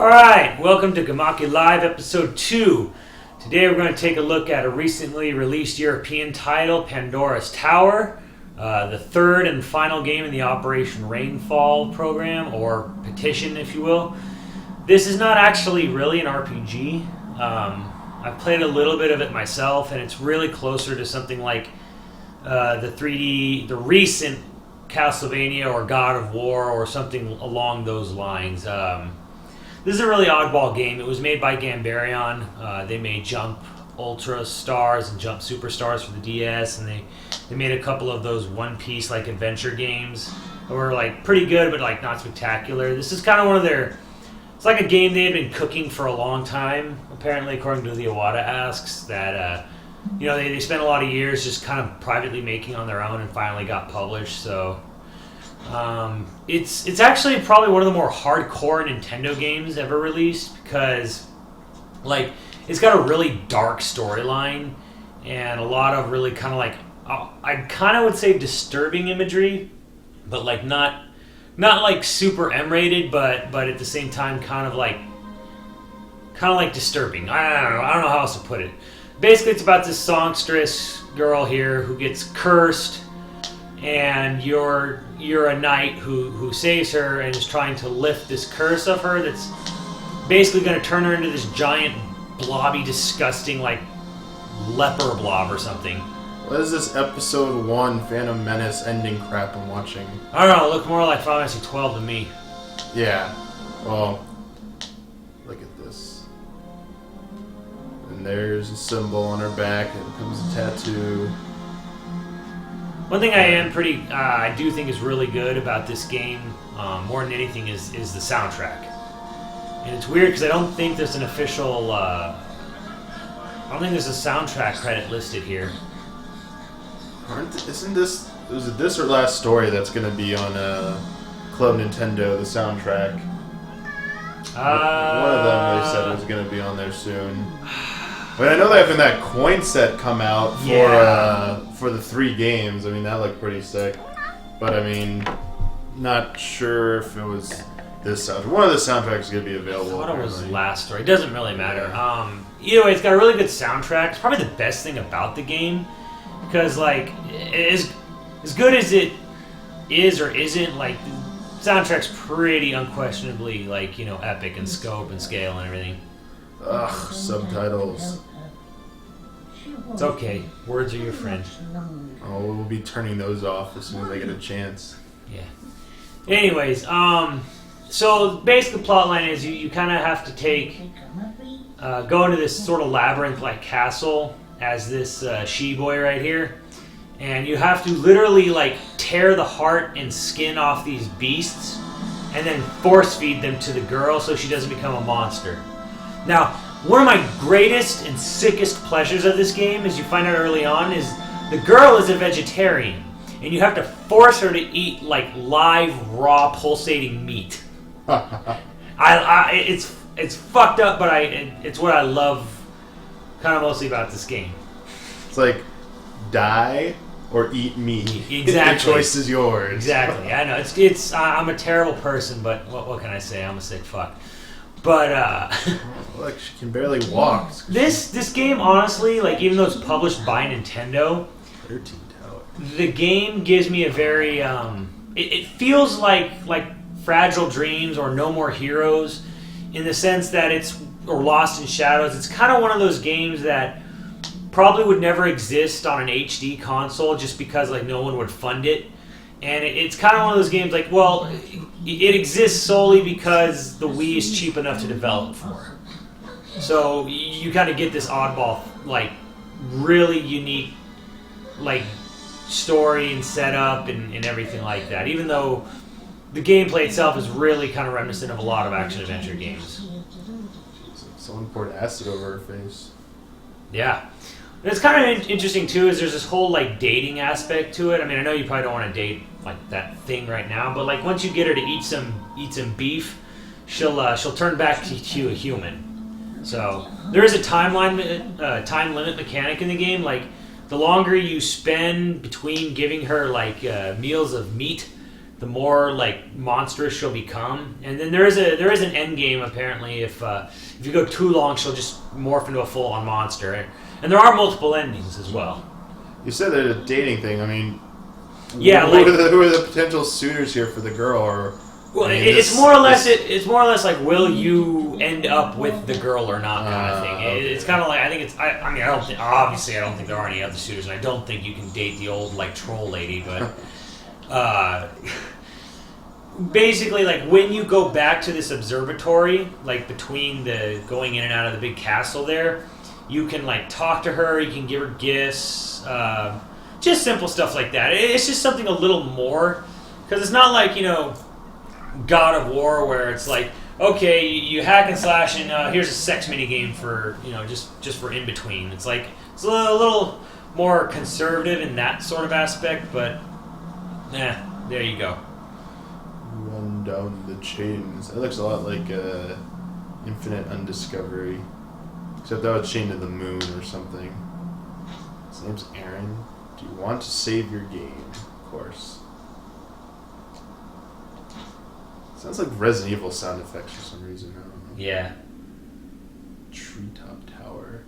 Alright, welcome to Gemakei Live Episode 2. Today we're going to take a look at a recently released European title, Pandora's Tower, the third and final game in the Operation Rainfall program, or petition if you will. This is not actually really an RPG. I've played a little bit of it myself, and it's really closer to something like the recent Castlevania or God of War or something along those lines. This is a really oddball game. It was made by Gambarion. They made Jump Ultra Stars and Jump Superstars for the DS, and they made a couple of those one-piece like adventure games that were like pretty good, but like not spectacular. This is kind of one of their. It's like a game they had been cooking for a long time. Apparently, according to the Iwata asks, that they spent a lot of years just kind of privately making on their own, and finally got published. So. It's actually probably one of the more hardcore Nintendo games ever released because, like, it's got a really dark storyline and a lot of really kind of like I kind of would say disturbing imagery, but like not like super M-rated, but at the same time kind of like disturbing. I don't know how else to put it. Basically, it's about this songstress girl here who gets cursed. And you're a knight who saves her and is trying to lift this curse of her that's basically going to turn her into this giant, blobby, disgusting, like, leper blob or something. What is this episode 1 Phantom Menace ending crap I'm watching? I don't know, it looked more like Final Fantasy 12 to me. Yeah. Well, look at this. And there's a symbol on her back. It becomes a tattoo. One thing I do think is really good about this game, more than anything, is the soundtrack. And it's weird because I don't think there's an official, I don't think there's a soundtrack credit listed here. Was it this or Last Story that's going to be on Club Nintendo, the soundtrack? One of them they said was going to be on there soon. But I know they're having that coin set come out for the 3 games. I mean, that looked pretty sick. But I mean, not sure if it was this soundtrack. One of the soundtracks is going to be available. I thought it was Last Story. It doesn't really matter. Either way, it's got a really good soundtrack. It's probably the best thing about the game. Because, like, as good as it is or isn't, like, the soundtrack's pretty unquestionably, like, epic in scope and scale and everything. Ugh, subtitles. It's okay. Words are your friend. Oh, we'll be turning those off as soon as I get a chance. Yeah. Anyways, so the basic plotline is you kind of have to go into this sort of labyrinth-like castle as this she-boy right here. And you have to literally, like, tear the heart and skin off these beasts and then force-feed them to the girl so she doesn't become a monster. Now, one of my greatest and sickest pleasures of this game, as you find out early on, is the girl is a vegetarian, and you have to force her to eat like live, raw, pulsating meat. It's fucked up, but it's what I love, kind of mostly about this game. It's like die or eat meat. Exactly. The choice is yours. Exactly. I know it's. I'm a terrible person, but what can I say? I'm a sick fuck. But look, she can barely walk. This game, honestly, like, even though it's published by Nintendo, 13 Tower. The game gives me a very it feels like Fragile Dreams or No More Heroes, in the sense that or Lost in Shadows. It's kind of one of those games that probably would never exist on an HD console just because, like, no one would fund it. And it's kind of one of those games like, well, it exists solely because the Wii is cheap enough to develop for. So you kind of get this oddball, like, really unique, like, story and setup and everything like that. Even though the gameplay itself is really kind of reminiscent of a lot of action-adventure games. Someone poured acid over her face. Yeah. And it's kind of interesting, too, is there's this whole, like, dating aspect to it. I mean, I know you probably don't want to date, like, that thing right now, but, like, once you get her to eat some beef, she'll turn back to you a human. So there is a time limit mechanic in the game. Like, the longer you spend between giving her, like, meals of meat, the more like monstrous she'll become. And then there is an end game apparently. If you go too long, she'll just morph into a full-on monster. And there are multiple endings as well. You said that a dating thing. I mean, yeah, who are the potential suitors here for the girl? Or well, it's more or less like, will you end up with the girl or not kind of thing. Okay. It's kind of like, I think it's. I mean, I don't think, obviously I don't think there are any other suitors, and I don't think you can date the old like troll lady, but. Basically, like when you go back to this observatory, like between the going in and out of the big castle there, you can like talk to her, you can give her gifts, just simple stuff like that. It's just something a little more, because it's not like, you know, God of War where it's like, okay, you hack and slash and here's a sex mini game for, you know, just for in between. It's like it's a little more conservative in that sort of aspect, but there you go. Run down the chains. That looks a lot like Infinite Undiscovery. Except that was chained to the moon or something. His name's Aaron. Do you want to save your game? Of course. Sounds like Resident Evil sound effects for some reason. I don't know. Yeah. Treetop Tower.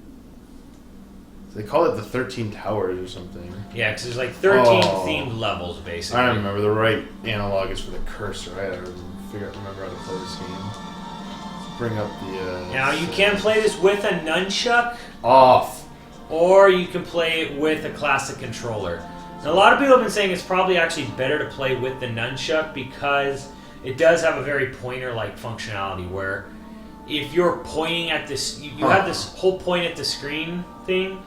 They call it the 13 Towers or something. Yeah, because there's like 13 themed levels, basically. I remember the right analog is for the cursor. I gotta remember how to play this game. Let's bring up the... now, you can play this with a nunchuck. Off. Or you can play it with a classic controller. Now, a lot of people have been saying it's probably actually better to play with the nunchuck because it does have a very pointer-like functionality where if you're pointing at this... You have this whole point at the screen thing.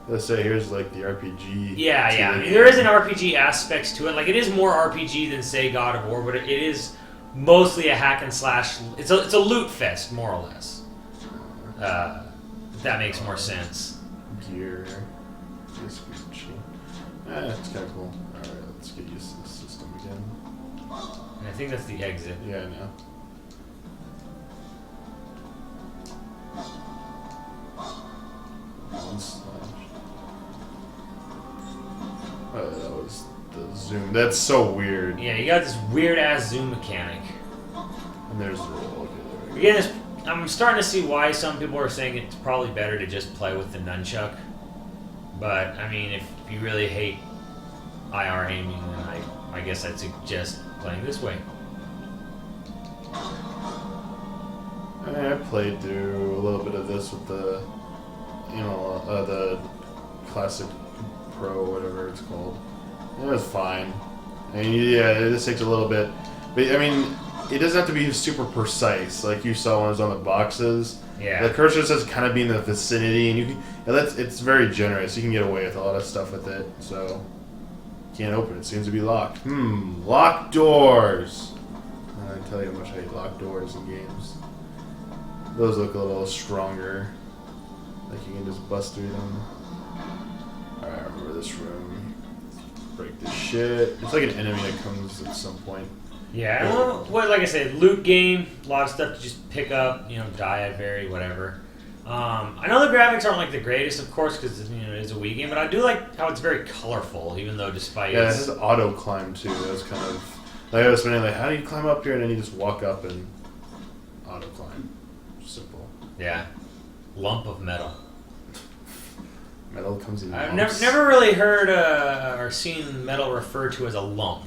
Let's say here's like the RPG. Yeah. I mean, there is an RPG aspects to it. Like, it is more RPG than, say, God of War, but it is mostly a hack and slash. It's a loot fest, more or less. If that makes more sense. Gear. It's kind of cool. Alright, let's get used to this system again. And I think that's the exit. Yeah, I know. Oh, that was the zoom. That's so weird. Yeah, you got this weird ass zoom mechanic. And there's the Again, I'm starting to see why some people are saying it's probably better to just play with the nunchuck. But I mean, if you really hate IR aiming, then I guess I'd suggest playing this way. I played through a little bit of this with the, the classic Pro, whatever it's called. It was fine. I mean, yeah, this takes a little bit, but I mean, it doesn't have to be super precise, like you saw when it was on the boxes. Yeah. The cursor says kind of be in the vicinity, and you can. It's very generous. You can get away with a lot of stuff with it. So, can't open it. Seems to be locked. Locked doors. I can tell you how much I hate locked doors in games. Those look a little stronger. Like you can just bust through them. Alright, I remember this room. Break this shit. It's like an enemy that comes at some point. Yeah, well, like I said, loot game, a lot of stuff to just pick up, die at vary, whatever. I know the graphics aren't like the greatest, of course, because it is a Wii game, but I do like how it's very colorful, even though despite... Yeah, it has auto climb too. That was kind of... Like I was spending how do you climb up here? And then you just walk up and auto climb. Simple. Yeah. Lump of metal. Metal comes in I've never really heard or seen metal referred to as a lump.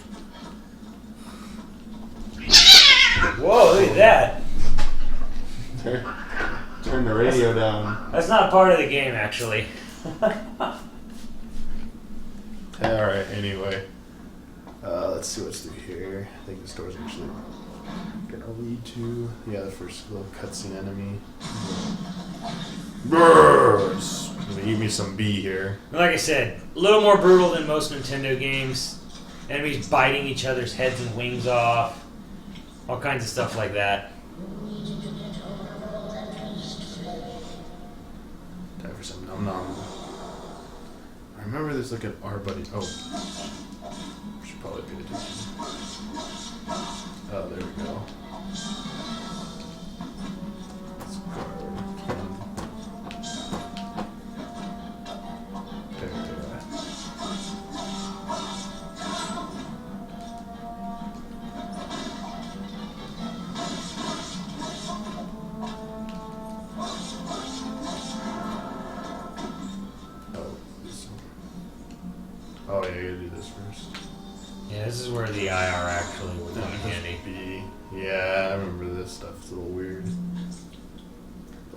Whoa, look at that. Turn the radio down. That's not part of the game, actually. Alright, anyway. Let's see what's through here. I think this door's actually gonna lead to... Yeah, the first little cutscene enemy. Burrs! Give me some B here. Like I said, a little more brutal than most Nintendo games. Enemies biting each other's heads and wings off. All kinds of stuff like that. Time for some num num. I remember there's like an R buddy. Oh. Should probably pay attention. Oh, there we go. Let's guard. this first. Yeah, this is where the IR actually would come in handy. Yeah, I remember this stuff. It's a little weird.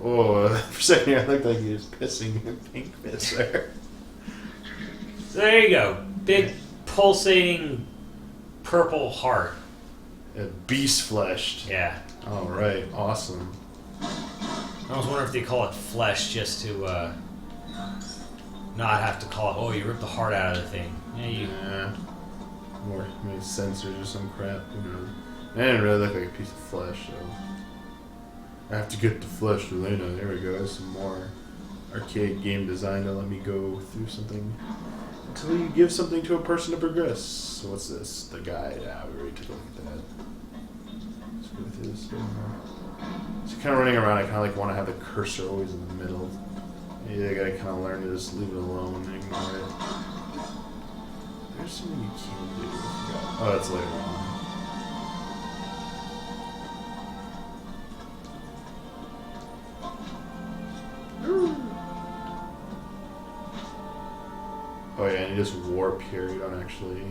Oh, for a second here, I looked like he was pissing in pink piss there. So there you go. Big, pulsating, purple heart. Beast fleshed. Yeah. Alright, awesome. I was wondering if they call it flesh just to not have to call it, oh, you ripped the heart out of the thing. Yeah. More maybe sensors or some crap. Who knows? It didn't really look like a piece of flesh, so. I have to get the flesh to Lena. There we go. There's some more arcade game design to let me go through something. Until you give something to a person to progress. So what's this? The guide. Ah, we already took a look at that. Let's go through this. So kind of running around, I kind of like want to have the cursor always in the middle. Maybe I gotta kind of learn to just leave it alone and ignore it. There's something you can do. Oh, that's later on. Oh yeah, and you just warp here, you don't actually...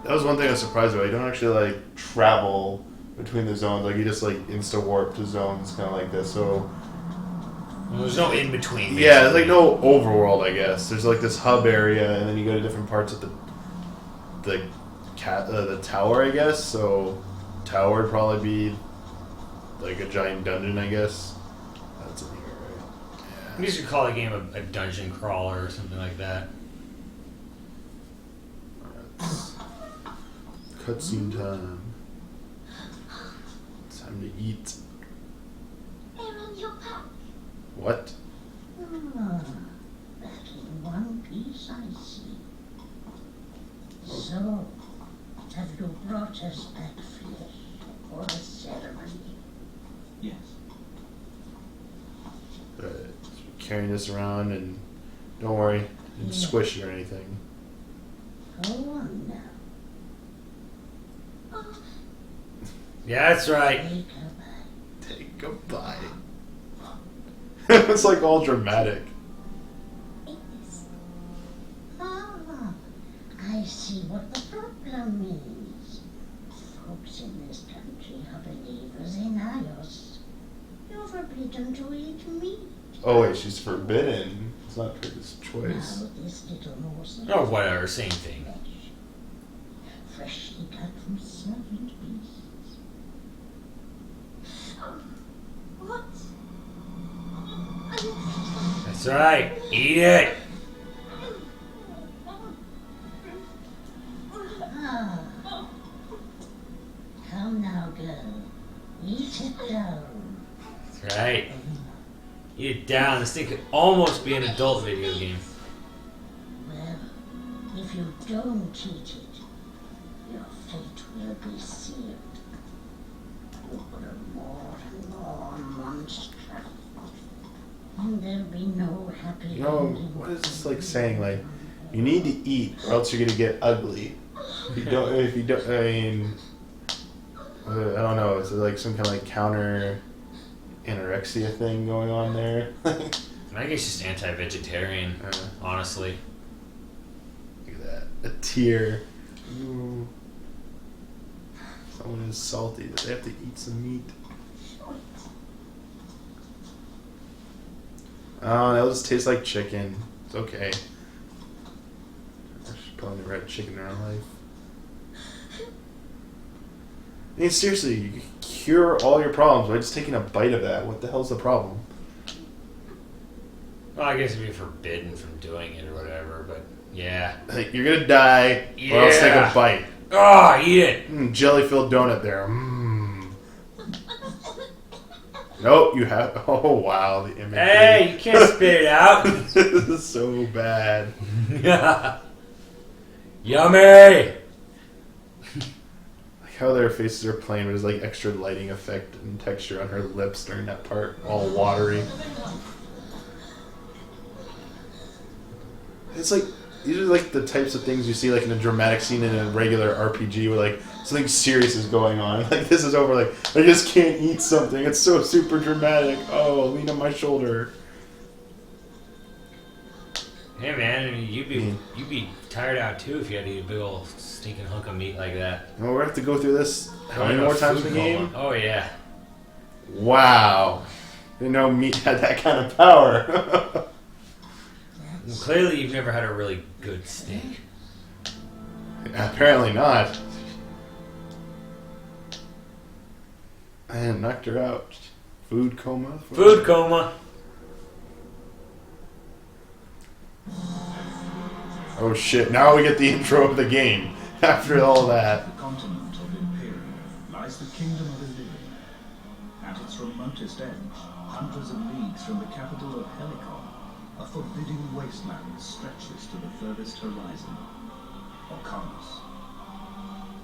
That was one thing I was surprised about. You don't actually like travel between the zones, like you just like insta-warp to zones kind of like this, so... Well, there's no in-between, basically. Yeah, there's like no overworld, I guess. There's like this hub area, and then you go to different parts of the tower, I guess, so... Tower would probably be like a giant dungeon, I guess. That's in here, right? Yeah. We used to call the game a dungeon crawler or something like that. Cutscene time. Time to eat. Aaron, your pack. What? Back in one piece, I see. So, have you brought us back flesh for the ceremony? Yes. Carrying this around, and don't worry, didn't squish it or anything. Go on now. Yeah, that's right. Take a bite. Take a bite. It's like all dramatic. Yes. Ah, I see what the problem is. Folks in this country are believers in Ios. You're forbidden to eat meat. Oh wait, she's forbidden. It's not Curtis' choice. Now this little morsel Oh, whatever, same thing. freshly cut from servant beasts. What? That's right. Eat it. Ah. Come now, girl. Eat it down. That's right. Eat it down. This thing could almost be an adult video game. Well, if you don't eat it, your fate will be sealed. You'll grow more and more monstrous. And there'll be no happy You know, ending. what is this like saying? Like, you need to eat, or else you're gonna get ugly. If you don't, I mean, I don't know. Is it like some kind of like counter anorexia thing going on there? I guess just anti-vegetarian, honestly. Look at that, a tear. Ooh. Someone is salty that they have to eat some meat. Oh, that just tastes like chicken. It's okay. She's probably never had chicken in her life. I mean, seriously, you can cure all your problems by just taking a bite of that. What the hell's the problem? Well, I guess it'd be forbidden from doing it or whatever, but yeah. Like, you're gonna die, or else take a bite. Oh, eat it. Jelly-filled donut there. Nope, you have... Oh, wow, the image. Hey, you can't spit it out. This is so bad. Yummy. Like how their faces are plain, but there's like extra lighting effect and texture on her lips during that part, all watery. It's like, these are like the types of things you see like in a dramatic scene in a regular RPG where like something serious is going on. Like this is over, like I just can't eat something. It's so super dramatic. Oh, lean on my shoulder. Hey man, you'd be tired out too if you had to eat a big old stinking hunk of meat like that. Well, we have to go through this how many more times in the game? Oh yeah. Wow. Didn't know meat had that kind of power. Well, clearly you've never had a really good steak. Apparently not. I knocked her out. Food coma? Food coma. Oh shit, now we get the intro of the game. After all that. The continent of Imperium lies the kingdom of Illyria. At its remotest edge, hundreds of leagues from the capital of Helicon, a forbidding wasteland stretches to the furthest horizon, Orcanos.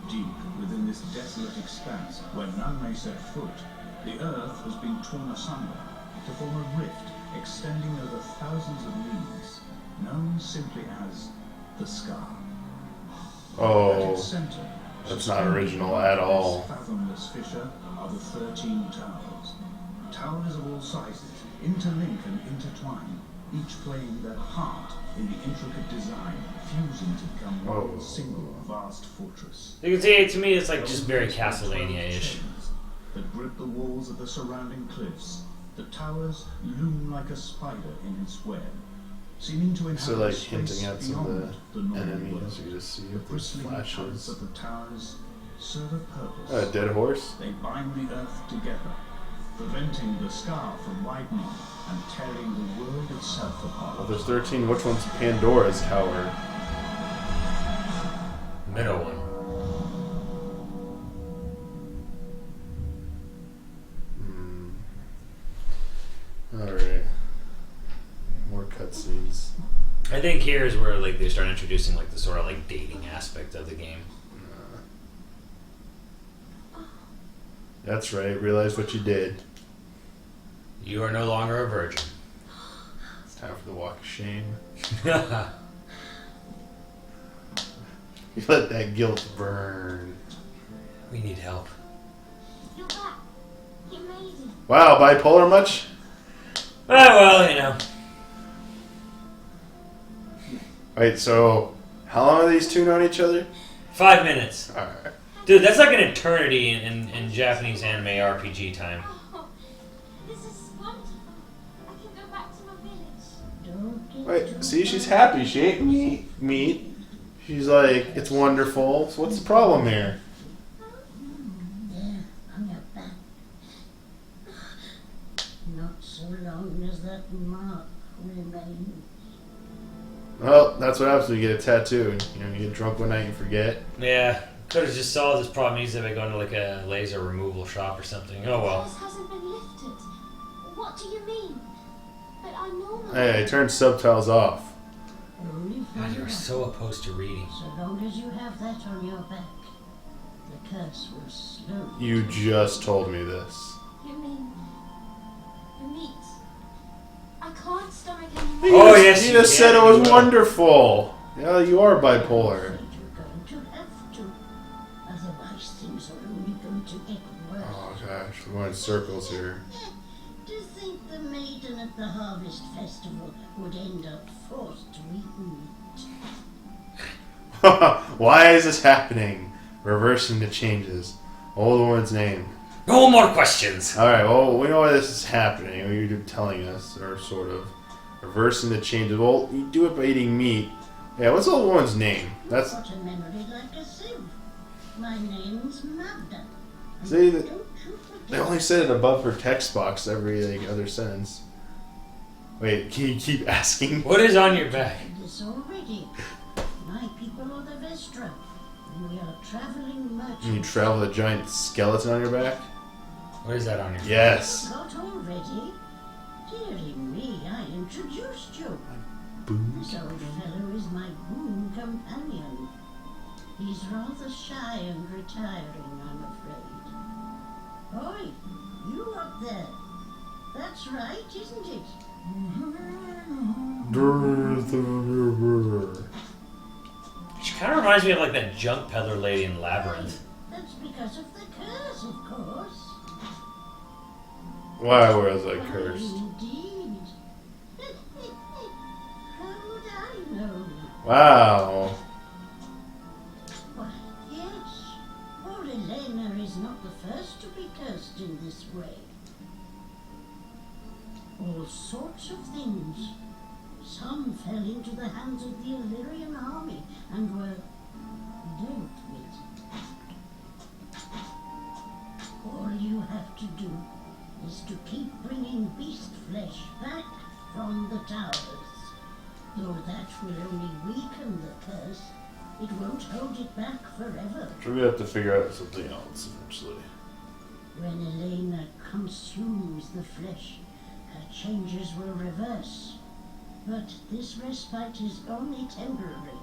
Deep within this desolate expanse, where none may set foot, the earth has been torn asunder to form a rift extending over thousands of leagues, known simply as the Scar. At Oh, its center, that's not original at all. this fathomless fissure are the 13 towers. Towers of all sizes, interlink and intertwine, each playing their part in the intricate design, fusing to become one single vast fortress. You can see, to me, it's like just very Castlevania-ish. That grip the walls of the surrounding cliffs, the towers loom like a spider in its web, seeming to inhabit So like space hinting at some beyond of the the normal enemies world. you just see The with these bristling trunks flashes. of the towers serve a purpose. A dead horse? They bind the earth together, preventing the scar from widening and tearing the world itself apart. Well, there's 13. Which one's Pandora's tower? Middle one. Alright. More cutscenes. I think here is where like they start introducing like the sort of like dating aspect of the game. That's right. Realize what you did. You are no longer a virgin. It's time for the walk of shame. You let that guilt burn. We need help. You're back. You made it. Wow, bipolar much? Oh, well, you know. Wait, so how long have these two known each other? 5 minutes. Alright. Dude, that's like an eternity in Japanese anime RPG time. Oh, this is wonderful. I can go back to my village. Don't get Wait, too see, she's far. happy. She ate meat. She's like, it's wonderful. So what's the problem here? There, on your back. Not so long as that mark remains. Well, that's what happens when you get a tattoo. You know, you get drunk one night and forget. Yeah, could have just solved this problem easily by going to like a laser removal shop or something. Oh The well. curse hasn't been lifted. What do you mean? But I know. Hey, I turned subtitles off. Only for God, you're now. so opposed to reading. So long as you have that on your back, the curse will slowly. You just told me this. You mean the meat? I can't stomach anymore. Oh, yes, You you just can, said it you was will. wonderful. Yeah, you are bipolar. But you're going to have to. Otherwise, things are only going to get worse. Oh gosh, we're going in circles here. Do you think the maiden at the Harvest Festival would end up forced to eat meat? Why is this happening? Reversing the changes. Old woman's name. No more questions. Alright, well, we know why this is happening. You're telling us, or sort of. Reversing the changes. Well, you do it by eating meat. Yeah, what's the old woman's name? That's. What a memory like a sieve. My name's Magda. And See, don't you forget. They only said it above her text box every other sentence. Wait, can you keep asking? What is on your back? This already. My people are the Vestra, and we are traveling merchants. You travel with a giant skeleton on your back? What is that on your back? Yes. Got already? Dearie me, I introduced you. Boom. This old fellow is my boon companion. He's rather shy and retiring, I'm afraid. Oi, you up there. That's right, isn't it? She kind of reminds me of like that junk peddler lady in Labyrinth. That's because of the curse, of course. Why was I cursed? Indeed. How would I Wow. Why, yes. Poor Elena is not the first to be cursed in this way. All sorts of things. Some fell into the hands of the Illyrian army and were dealt with. All you have to do is to keep bringing beast flesh back from the towers. Though that will only weaken the curse, it won't hold it back forever. So we have to figure out something else eventually. When Elena consumes the flesh, her changes will reverse. But this respite is only temporary.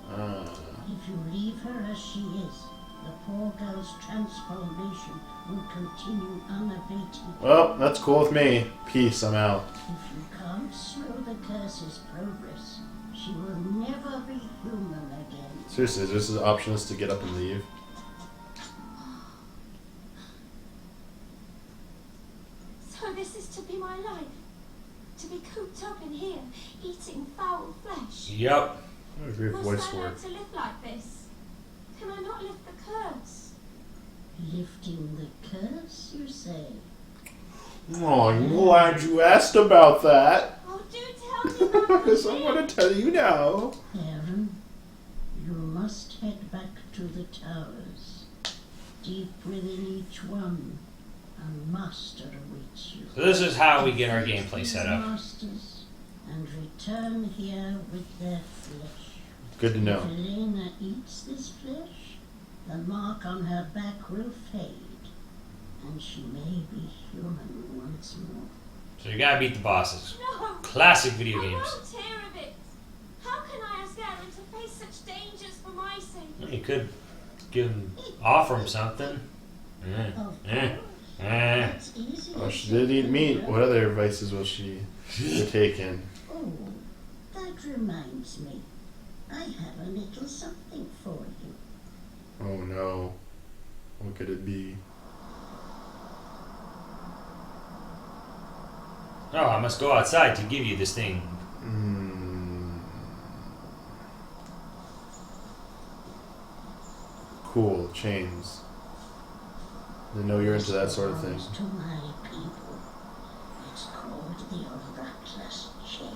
If you leave her as she is, the poor girl's transformation will continue unabated. Well, that's cool with me. Peace, I'm out. If you can't slow the curse's progress, she will never be human again. Seriously, this is an option is to get up and leave. So this is to be my life? To be cooped up in here, eating foul flesh? Yep. I agree with Must voice I learn work. to live like this? Can I not lift the curse? Lifting the curse, you say? Oh, I'm glad you asked about that. Oh, do tell me about Because I want to tell you now. Aaron, you must head back to the towers. Deep within each one, a master awaits you. So this is how we get our gameplay set up. Masters, and return here with their flesh. Good to know. If Elena eats this flesh, the mark on her back will fade, and she may be human once more. So you gotta beat the bosses. No! Classic video I games. won't hear of it. How can I ask Aaron to face such dangers for my sake? Well, you could offer him something. Of Eh. course, Eh. it's easy. Oh, she did eat meat. What other vices will she be taking? Oh, that reminds me. I have a little something for you. Oh no. What could it be? Oh, I must go outside to give you this thing. Cool. Chains. I know you're into that sort of thing. Belongs to my people. It's called the Oraculous Chain.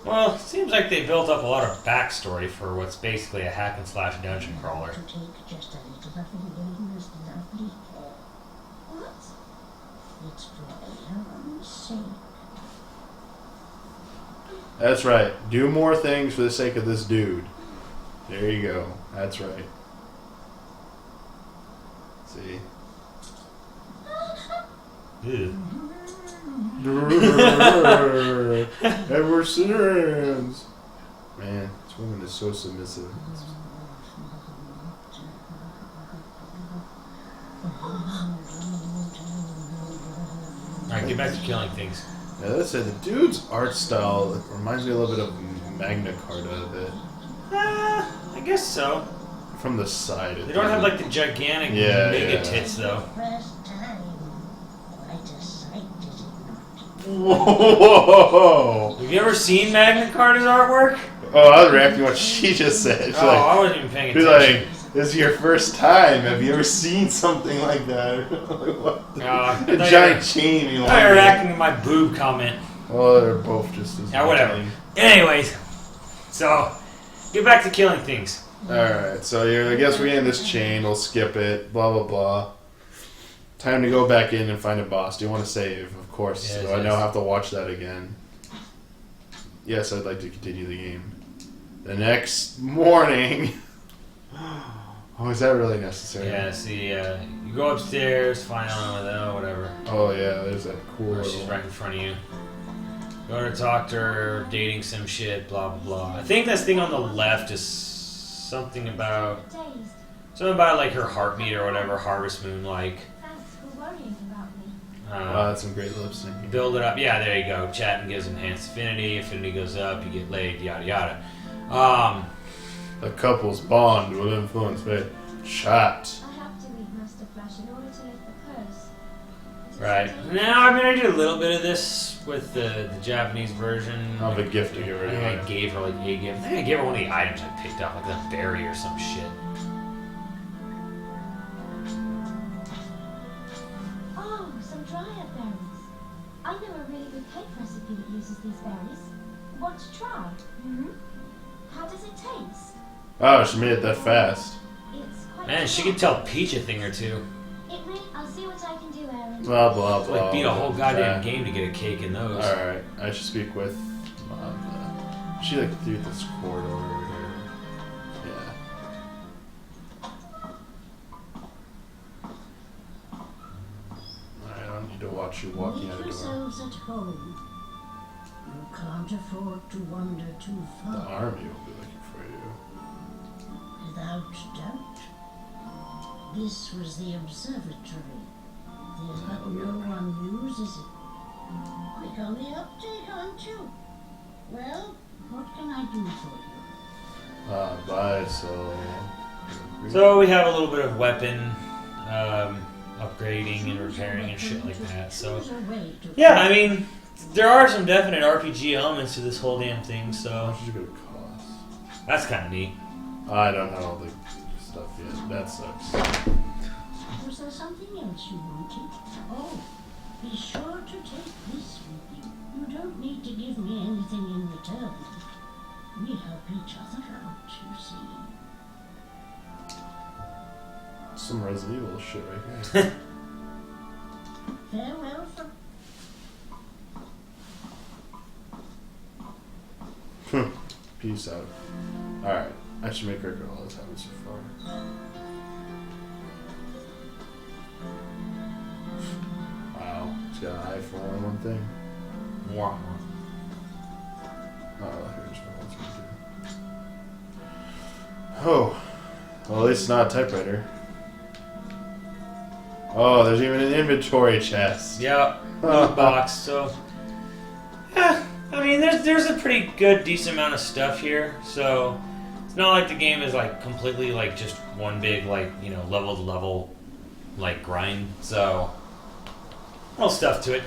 Well, it seems like they built up a lot of backstory for what's basically a hack and slash dungeon crawler. To take just a little of Elena's lovely hair. What? It's for Aaron's sake. That's right. Do more things for the sake of this dude. There you go. That's right. See? Ew. And we're sinners. Man, this woman is so submissive. Alright, get back to killing things. Yeah, that's it. The dude's art style reminds me a little bit of Magna Carta a bit. I guess so. From the side. They don't have like the gigantic Yeah, mega yeah. tits though. First time. Quite a sight, is it not? Whoa! Have you ever seen Magna Carta's artwork? Oh, I was reacting to what she just said. She's Oh, like, I wasn't even paying she's attention. like, this is your first time. Have you ever seen something like that? Like, what the- I a thought you giant were- chain. You know, I was reacting to my boob comment. well, they're both just as Yeah, whatever. tiny. Anyways, so get back to killing things. Alright, so I guess we end this chain. We'll skip it. Blah, blah, blah. Time to go back in and find a boss. Do you want to save? Of course. Yes, so I now yes. have to watch that again. Yes, I'd like to continue the game. The next morning. Oh, is that really necessary? Yeah, see, you go upstairs, find out whatever. Oh, yeah, there's that cool Or she's little... right in front of you. Go to talk to her, dating some shit, blah blah blah. I think this thing on the left is something about like her heartbeat or whatever, Harvest Moon like. Thanks for worrying about me. Wow, that's some great lip syncing. Build it up. Yeah, there you go. Chatting gives enhanced affinity. Affinity goes up, you get laid, yada yada. The couple's bond will influence fate. Chat. I have to meet Master Flash in order to lift the curse. Right. Now, I mean, I did a little bit of this with the Japanese version. I'll have a gift to give her. I think I gave her like a gift. I think I gave her one of the items I picked up, like a berry or some shit. Oh, some dryad berries. I know a really good cake recipe that uses these berries. Want to try? Mm-hmm. How does it taste? Oh, she made it that fast. It's quite Man, she could tell Peach a thing or two. It may. I'll see what I can do, Aaron. Blah, blah, blah. Like beat a whole goddamn that. game to get a cake in those. Alright, I should speak with she like through this corridor over here. Yeah. Alright, I don't need to watch you walking out Make the door. yourselves at home. You can't afford to wander too The far. army will be looking for you. Without doubt. This was the observatory. But no one uses it. Quick on the uptake, aren't you? Well, what can I do for you? Bye, so... So we have a little bit of weapon upgrading and repairing and shit like that. So Choose a way to yeah, I mean, there are some definite RPG elements to this whole damn thing. How So much is it gonna cost? that's kind of neat. I don't know all the stuff yet. That sucks. Was there something else you wanted? Oh, be sure to take this with you. You don't need to give me anything in return. We help each other out, you see. Some Resident Evil shit right here. Farewell from... Peace out. Alright, I should make her go all this happened so far. Wow, she's got an eye for one thing. Mwah. Oh, here's what else we do. Oh, well, at least it's not a typewriter. Oh, there's even an inventory chest. Yep, loot box. So yeah, I mean, there's a pretty good, decent amount of stuff here. So it's not like the game is like completely like just one big like level to level like grind. So little stuff to it.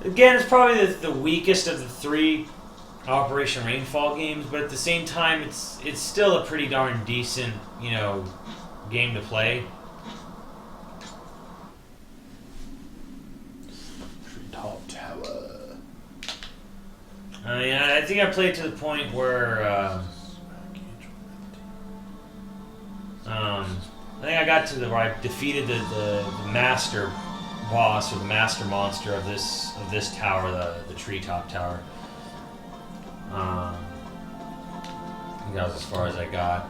Again, it's probably the weakest of the three Operation Rainfall games, but at the same time, it's still a pretty darn decent game to play. Top tower. I mean, I think I played to the point where I think I got to where I defeated the master boss or the master monster of this tower, the treetop tower. I think that was as far as I got.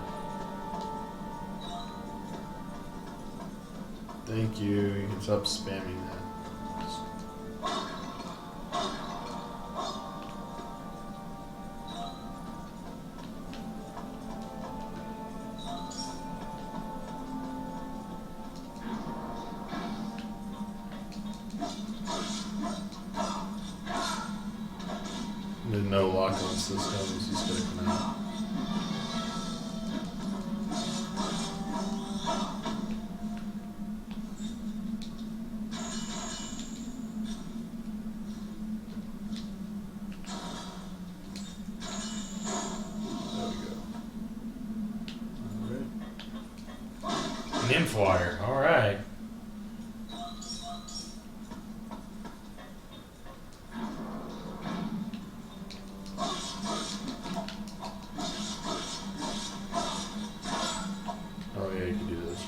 Thank you. You can stop spamming that. There's no lock-on systems. Just gotta come out. Nymph water. All right. Oh yeah, you can do this.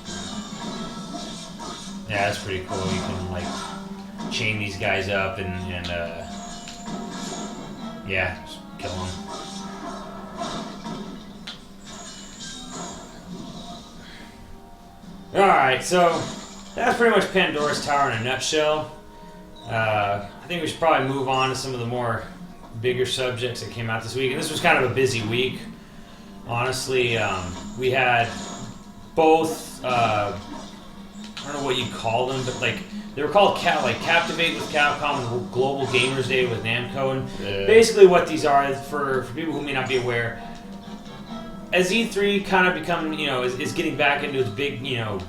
Yeah, that's pretty cool. You can like chain these guys up and yeah, just kill them. Alright, so that's pretty much Pandora's Tower in a nutshell. I think we should probably move on to some of the more bigger subjects that came out this week. And this was kind of a busy week. Honestly, we had both, I don't know what you'd call them, but like they were called Captivate with Capcom and Global Gamers Day with Namco. And Yeah. basically what these are, for people who may not be aware, as E3 kind of become, is getting back into its big,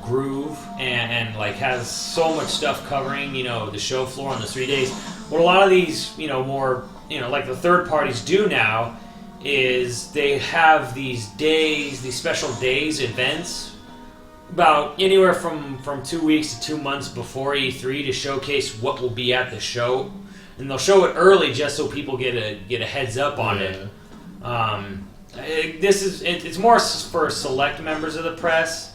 groove and like has so much stuff covering, the show floor on the 3 days. What a lot of these, more, like the third parties do now is they have these days, these special days, events, about anywhere from 2 weeks to 2 months before E3 to showcase what will be at the show. And they'll show it early just so people get a heads up on it. It's more for select members of the press,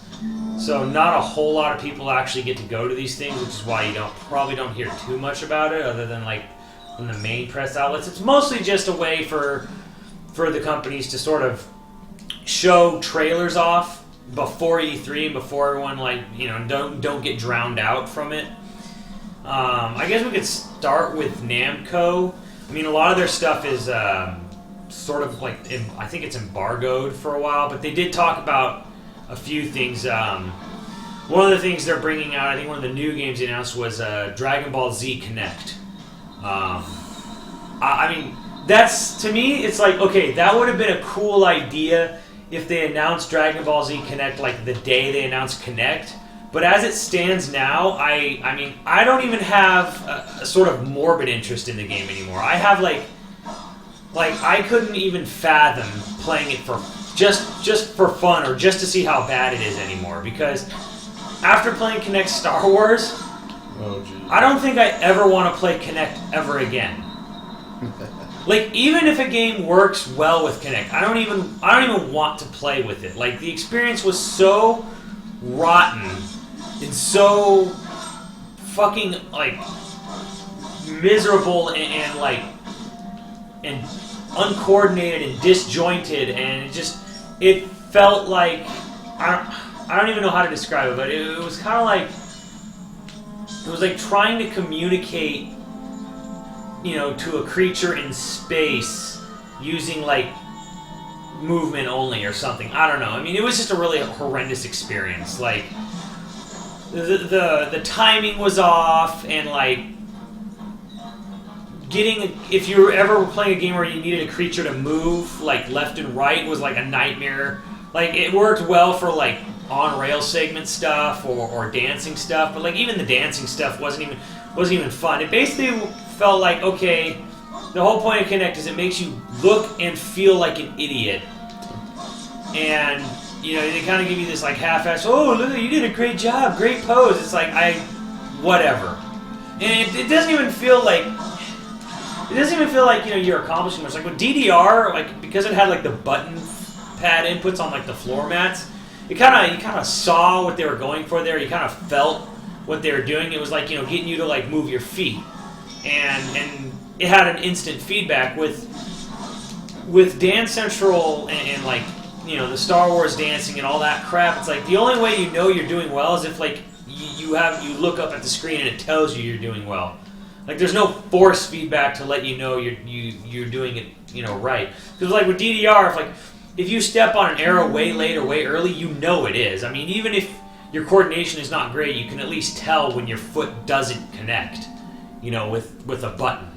so not a whole lot of people actually get to go to these things, which is why you probably don't hear too much about it, other than like from the main press outlets. It's mostly just a way for the companies to sort of show trailers off before E3 and before everyone don't get drowned out from it. I guess we could start with Namco. I mean, a lot of their stuff is sort of like, I think it's embargoed for a while, but they did talk about a few things. One of the things they're bringing out, I think one of the new games they announced was Dragon Ball Z Connect. I mean, that's, to me, it's like, okay, that would have been a cool idea if they announced Dragon Ball Z Connect like the day they announced Connect. But as it stands now, I mean, I don't even have a sort of morbid interest in the game anymore. I have like I couldn't even fathom playing it for just for fun or just to see how bad it is anymore. Because after playing Connect Star Wars, I don't think I ever want to play Connect ever again. Like, even if a game works well with Connect, I don't even want to play with it. Like, the experience was so rotten and so fucking like miserable and uncoordinated and disjointed, and it felt like I don't even know how to describe it, but it was kind of like it was like trying to communicate, to a creature in space using like movement only or something. I don't know. I mean, it was just a really horrendous experience. Like the timing was off, and like if you were ever playing a game where you needed a creature to move like left and right was like a nightmare. Like, it worked well for like on-rail segment stuff or dancing stuff, but like even the dancing stuff wasn't even fun. It basically felt like, okay, the whole point of Kinect is it makes you look and feel like an idiot. And, they kind of give you this like half-ass, oh, look, you did a great job, great pose. It's like, whatever. And it doesn't even feel like, you're accomplishing much. Like with DDR, like, because it had like the button pad inputs on like the floor mats, you kind of saw what they were going for there. You kind of felt what they were doing. It was like, getting you to like move your feet, and it had an instant feedback with Dance Central and like the Star Wars dancing and all that crap. It's like the only way you're doing well is if like you look up at the screen and it tells you you're doing well. Like, there's no force feedback to let you know you're doing it right. Because like with DDR, if you step on an arrow way late or way early, it is. I mean, even if your coordination is not great, you can at least tell when your foot doesn't connect, with a button.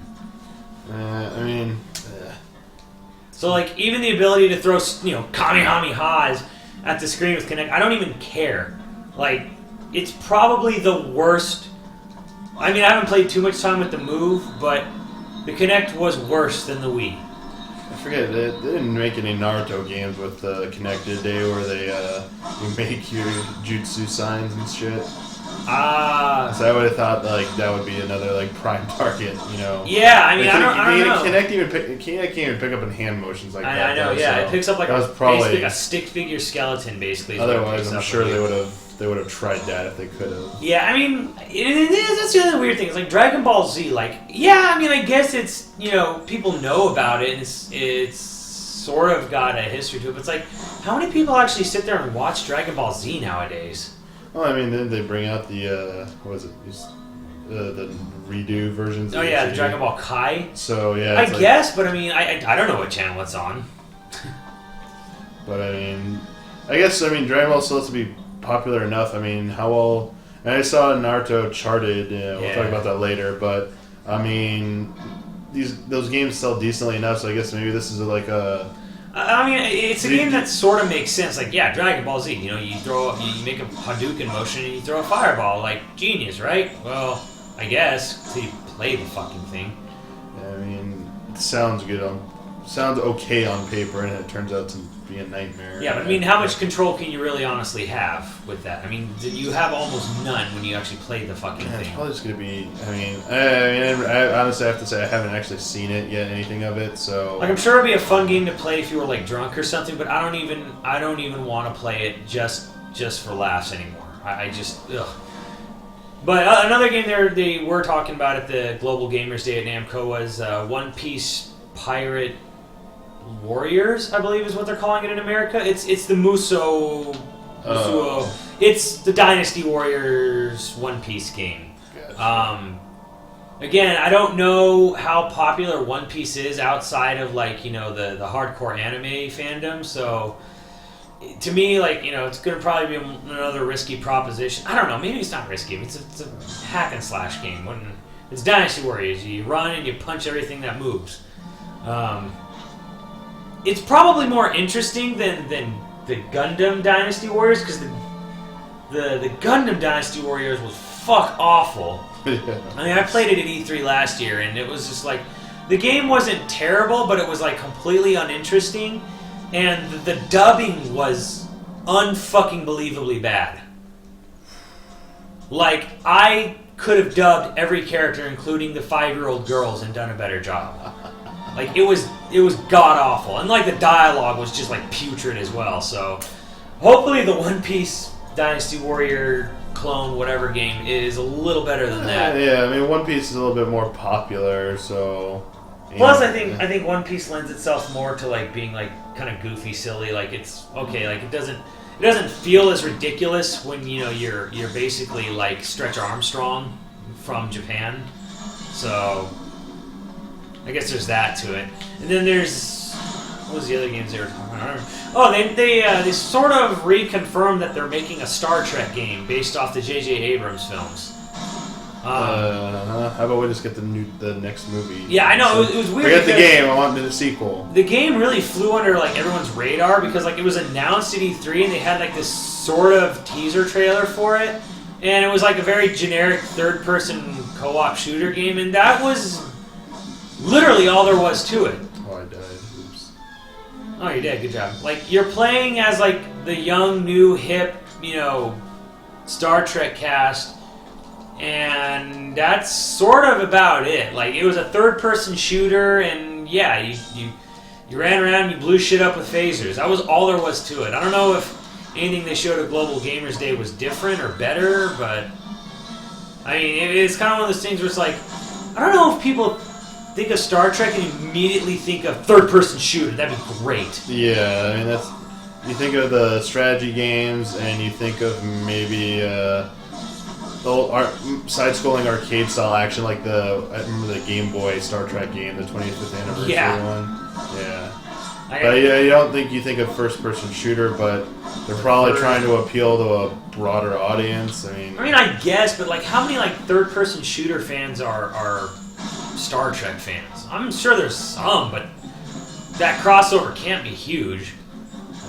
So, like, even the ability to throw, Kamehamehas at the screen with Kinect, I don't even care. Like, it's probably the worst. I mean, I haven't played too much time with the Move, but the Kinect was worse than the Wii. I forget, they didn't make any Naruto games with the Kinect, did they? Where they you make your jutsu signs and shit. So I would have thought like that would be another like prime target, Yeah, I mean, I don't know. Kinect can't even pick up in hand motions like that. I know, yeah. So it picks up like basically a stick figure skeleton, basically. Otherwise, I'm sure they would have tried that if they could have. Yeah, I mean, that's the other weird thing. It's like Dragon Ball Z. Like, yeah, I mean, I guess it's people know about it, and it's sort of got a history to it. But it's like, how many people actually sit there and watch Dragon Ball Z nowadays? Well, I mean, then they bring out the the redo versions. Oh yeah, the Dragon Ball Kai. So yeah, I guess, but I mean, I don't know what channel it's on. But I guess Dragon Ball still has to be popular enough. I mean, how well? And I saw Naruto Charted. We'll talk about that later. But I mean, those games sell decently enough. So I guess maybe this is like a I mean, it's a game that sort of makes sense. Like, yeah, Dragon Ball Z. You know, you make a Hadouken motion and you throw a fireball. Like, genius, right? Well, I guess until you play the fucking thing. Yeah, I mean, it sounds good sounds okay on paper, and it turns out to be a nightmare. Yeah, but I mean, how much control can you really honestly have with that? I mean, you have almost none when you actually play the fucking Yeah, thing. it's probably just gonna be. I honestly have to say I haven't actually seen it yet, anything of it. So Like, I'm sure it'd be a fun game to play if you were like drunk or something. But I don't even want to play it just for laughs anymore. I just ugh. But another game they were talking about at the Global Gamers Day at Namco was One Piece Pirate Warriors, I believe is what they're calling it in America. It's the Muso. It's the Dynasty Warriors One Piece game. Gotcha. Again, I don't know how popular One Piece is outside of like, you know, the hardcore anime fandom. So to me, like, you know, it's going to probably be another risky proposition. I don't know. Maybe it's not risky. It's a hack and slash game. It's Dynasty Warriors. You run and you punch everything that moves. It's probably more interesting than the Gundam Dynasty Warriors, because the Gundam Dynasty Warriors was fuck awful. I mean, I played it at E3 last year, and it was just like, the game wasn't terrible, but it was like completely uninteresting, and the dubbing was unfucking believably bad. Like, I could have dubbed every character, including the 5-year-old girls, and done a better job. Like, it was god awful, and like the dialogue was just like putrid as well. So hopefully the One Piece Dynasty Warrior clone whatever game is a little better than that. Yeah, I mean, One Piece is a little bit more popular, so. Plus, I think One Piece lends itself more to like being like kind of goofy, silly. Like, it's okay. Like, it doesn't feel as ridiculous when, you know, you're basically like Stretch Armstrong from Japan. So I guess there's that to it. And then there's, what was the other games they were talking about? Oh, they sort of reconfirmed that they're making a Star Trek game based off the J.J. Abrams films. How about we just get the next movie? Yeah, I know, it was weird. Forget the game, I want the sequel. The game really flew under like everyone's radar because like it was announced at E3 and they had like this sort of teaser trailer for it, and it was like a very generic third-person co-op shooter game, and that was literally all there was to it. Oh, I died. Oops. Oh, you did. Good job. Like, you're playing as like the young, new, hip, you know, Star Trek cast, and that's sort of about it. Like, it was a third-person shooter, and yeah, you ran around, you blew shit up with phasers. That was all there was to it. I don't know if anything they showed at Global Gamers Day was different or better, but I mean, it's kind of one of those things where it's like, I don't know if people think of Star Trek and immediately think of third-person shooter. That'd be great. Yeah, I mean, that's, you think of the strategy games, and you think of maybe the old side-scrolling arcade-style action, like I remember the Game Boy Star Trek game, the 25th anniversary one. Yeah. But yeah, you think of first-person shooter, but they're probably trying to appeal to a broader audience. I mean, I guess, but like, how many like third-person shooter fans are Star Trek fans? I'm sure there's some, but that crossover can't be huge.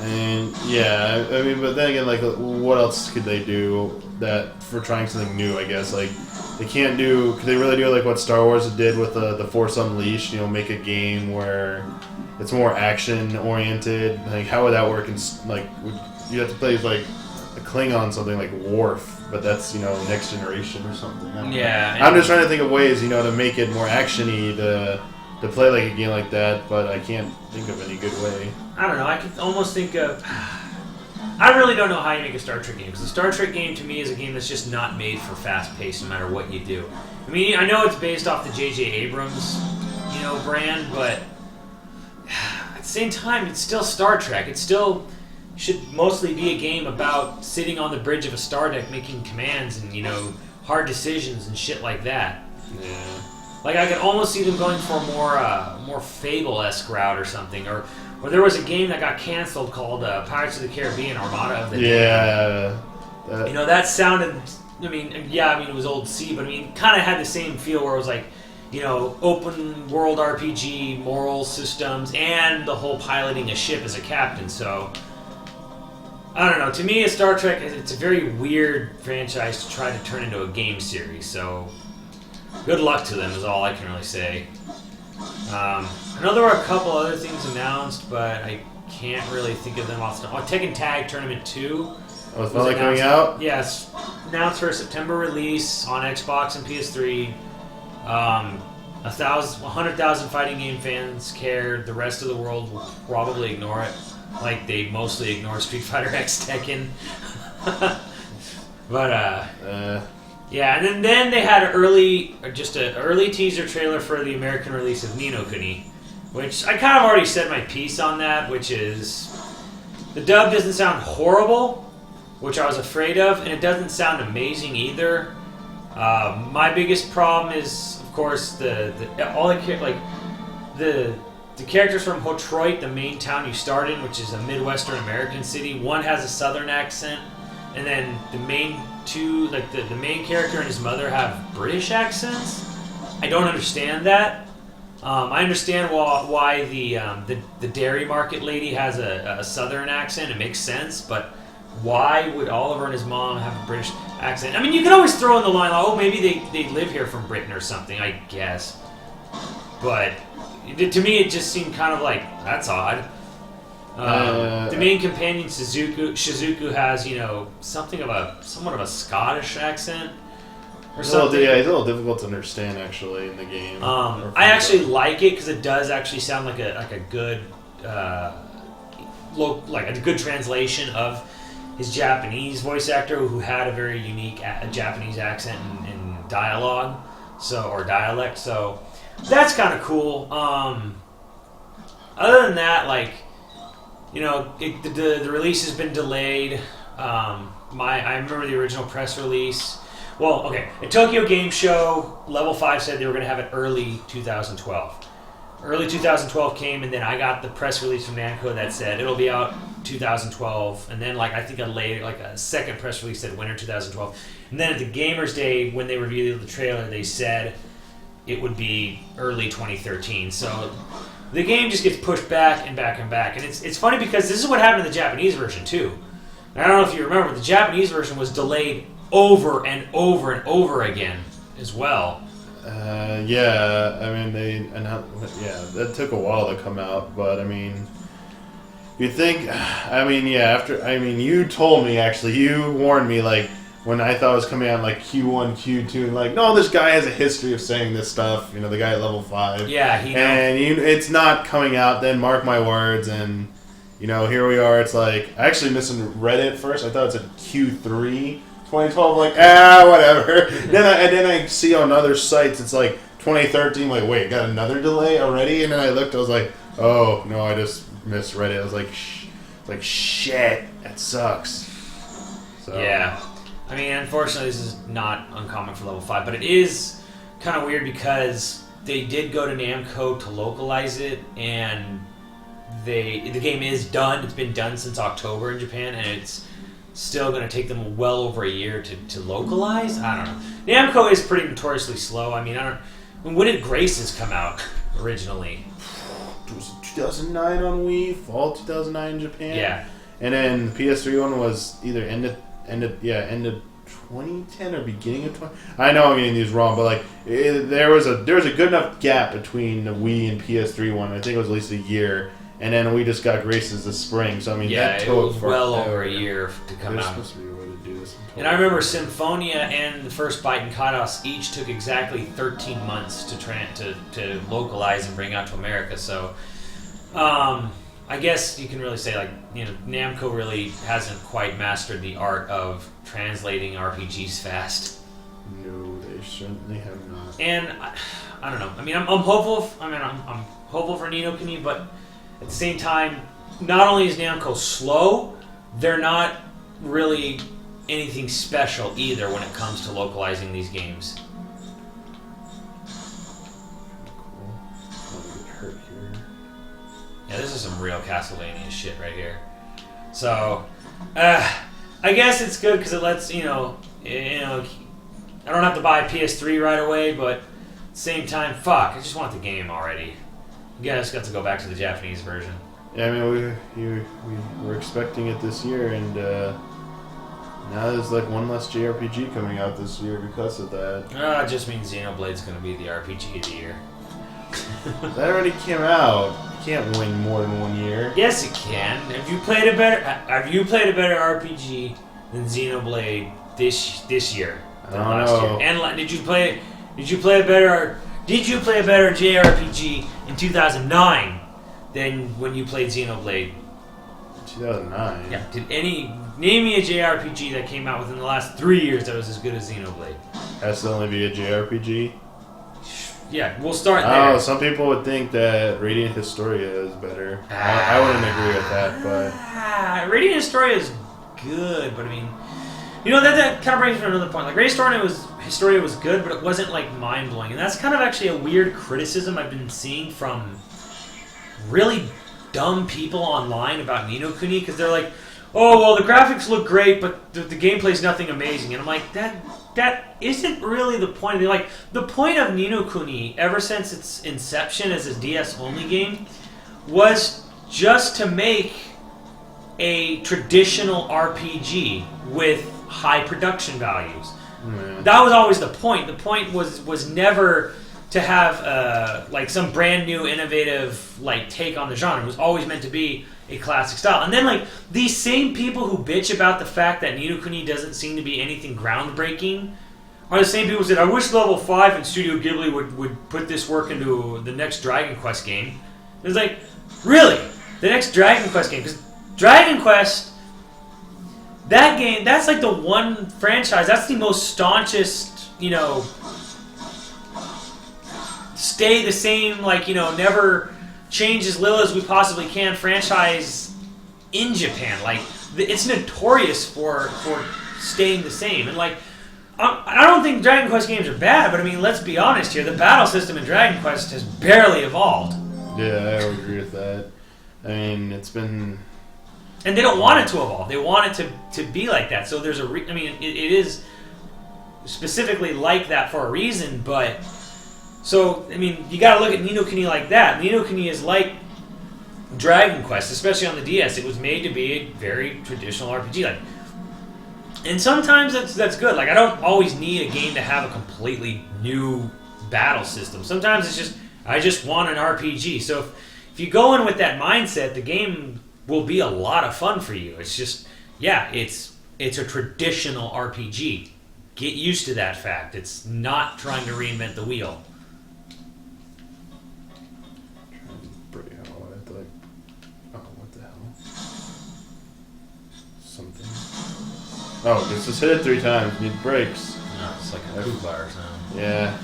And yeah, I mean, but then again, like, what else could they do that for trying something new? I guess like they can't do. Could they really do like what Star Wars did with the Force Unleashed? You know, make a game where it's more action oriented. Like, how would that work? And like, you have to play like a Klingon, something like Worf, but that's, you know, next generation or something. I'm just trying to think of ways, you know, to make it more actiony to play like a game like that, but I can't think of any good way. I don't know. I could almost think of. I really don't know how you make a Star Trek game, because the Star Trek game to me is a game that's just not made for fast pace, no matter what you do. I mean, I know it's based off the J.J. Abrams, you know, brand, but at the same time, it's still Star Trek. It still should mostly be a game about sitting on the bridge of a star deck making commands and, you know, hard decisions and shit like that. Yeah. Like, I could almost see them going for a more Fable-esque route or something. Or there was a game that got canceled called Pirates of the Caribbean Armada of the Dead. Yeah. You know, that sounded, it was Old Sea, but I mean, kind of had the same feel where it was like, open world RPG, moral systems, and the whole piloting a ship as a captain. So, I don't know. To me, Star Trek, it's a very weird franchise to try to turn into a game series. So, good luck to them is all I can really say. I know there were a couple other things announced, but I can't really think of them off the top. Tekken Tag Tournament 2. Oh, it's finally coming out? Yes. Announced for a September release on Xbox and PS3. 100,000 fighting game fans cared. The rest of the world will probably ignore it, like they mostly ignore Street Fighter X Tekken. But yeah, and then they had an early teaser trailer for the American release of Ni no Kuni, which I kind of already said my piece on that, which is the dub doesn't sound horrible, which I was afraid of, and it doesn't sound amazing either. My biggest problem is, of course, the characters from Detroit, the main town you start in, which is a Midwestern American city. One has a Southern accent, and then the main two, like the main character and his mother, have British accents. I don't understand that. I understand why the dairy market lady has a Southern accent. It makes sense, but why would Oliver and his mom have a British accent? I mean, you could always throw in the line, oh, maybe they live here from Britain or something, I guess. But to me, it just seemed kind of like, that's odd. The main companion, Shizuku, has, somewhat of a Scottish accent or something. Yeah, it's a little difficult to understand, actually, in the game. I actually like it because it does actually sound like a good, like a good translation of his Japanese voice actor, who had a very unique Japanese accent and dialogue, or dialect. So that's kind of cool. Other than that, the release has been delayed. I remember the original press release. Well, okay, at Tokyo Game Show, Level 5 said they were going to have it early 2012. Early 2012 came, and then I got the press release from Namco that said it'll be out 2012, and then I think a second press release said winter 2012, and then at the Gamers Day when they revealed the trailer, they said it would be early 2013. So the game just gets pushed back and back and back, and it's funny because this is what happened in the Japanese version too. And I don't know if you remember, the Japanese version was delayed over and over and over again as well. Yeah, I mean, that took a while to come out, but I mean, you think, you told me, actually, you warned me, when I thought it was coming out in, Q1, Q2, and no, this guy has a history of saying this stuff, the guy at Level 5. Yeah, it's not coming out, then mark my words, and, here we are, it's I actually misread it first, I thought it said Q3, 2012, whatever. then I see on other sites it's 2013. Wait, got another delay already? And then I looked. I was like, oh no, I just misread it. I was like, shit, that sucks. So yeah, I mean, unfortunately, this is not uncommon for Level 5, but it is kind of weird because they did go to Namco to localize it, and the game is done. It's been done since October in Japan, and it's still going to take them well over a year to localize. I don't know. Namco is pretty notoriously slow. I mean, when did Graces come out originally? It was 2009 on Wii, fall 2009 in Japan. Yeah. And then the PS3 one was either end of 2010 or beginning of 20. I know I'm getting these wrong, but there was a good enough gap between the Wii and PS3 one. I think it was at least a year. And then we just got Graces this spring, so I mean, that took it was well over a year to come out. Supposed to be a way to do this. And I remember Symphonia and the first Bite and Kados each took exactly 13 months to localize and bring out to America. So, I guess you can really say Namco really hasn't quite mastered the art of translating RPGs fast. No, they certainly have not. And I don't know. I mean, I'm hopeful. I'm hopeful for Ni no Kuni, but at the same time, not only is Namco slow, they're not really anything special either when it comes to localizing these games. Cool. I'll get hurt here. Yeah, this is some real Castlevania shit right here. So, I guess it's good because it lets I don't have to buy a PS3 right away, but Same time, fuck, I just want the game already. You guys got to go back to the Japanese version. Yeah, I mean, we were expecting it this year, and now there's like one less JRPG coming out this year because of that. It just means Xenoblade's going to be the RPG of the year. That already came out. You can't win more than 1 year. Yes, you can. Have you played a better RPG than Xenoblade this year than I don't last know. year? And did you play a better JRPG in 2009 than when you played Xenoblade? 2009. Yeah. Name me a JRPG that came out within the last 3 years that was as good as Xenoblade? Has to only be a JRPG. Yeah, we'll start there. Oh, some people would think that Radiant Historia is better. I wouldn't agree with that, but Radiant Historia is good, but I mean, that kind of brings me to another point. Like, Radiant Historia was good, but it wasn't like mind blowing, and that's kind of actually a weird criticism I've been seeing from really dumb people online about Ni no Kuni, because they're like, oh, well, the graphics look great, but the gameplay's nothing amazing. And I'm like, that isn't really the point. Like, the point of Ni no Kuni, ever since its inception as a DS-only game, was just to make a traditional RPG with high production values. That was always the point. The point was never to have like some brand new, innovative like take on the genre. It was always meant to be a classic style. And then like these same people who bitch about the fact that Ni no Kuni doesn't seem to be anything groundbreaking are the same people who said, I wish Level 5 and Studio Ghibli would put this work into the next Dragon Quest game. It's like, really? The next Dragon Quest game? Because Dragon Quest, that game, that's like the one franchise, that's the most staunchest, stay the same, like, never change as little as we possibly can franchise in Japan. Like, it's notorious for staying the same. And like, I don't think Dragon Quest games are bad, but I mean, let's be honest here. The battle system in Dragon Quest has barely evolved. yeah, I would agree with that. I mean, it's been... And they don't want it to evolve. They want it to be like that. So there's it is specifically like that for a reason, but... So, I mean, you gotta look at Ni no Kuni like that. Ni no Kuni is like Dragon Quest, especially on the DS. It was made to be a very traditional RPG. Like, and sometimes that's good. Like, I don't always need a game to have a completely new battle system. Sometimes it's just, I just want an RPG. So if you go in with that mindset, the game will be a lot of fun for you. It's just, yeah, it's a traditional RPG. Get used to that fact. It's not trying to reinvent the wheel. what the hell? Something. Oh, just hit it 3 times. Need brakes. No, it's like a food bar or something. Yeah.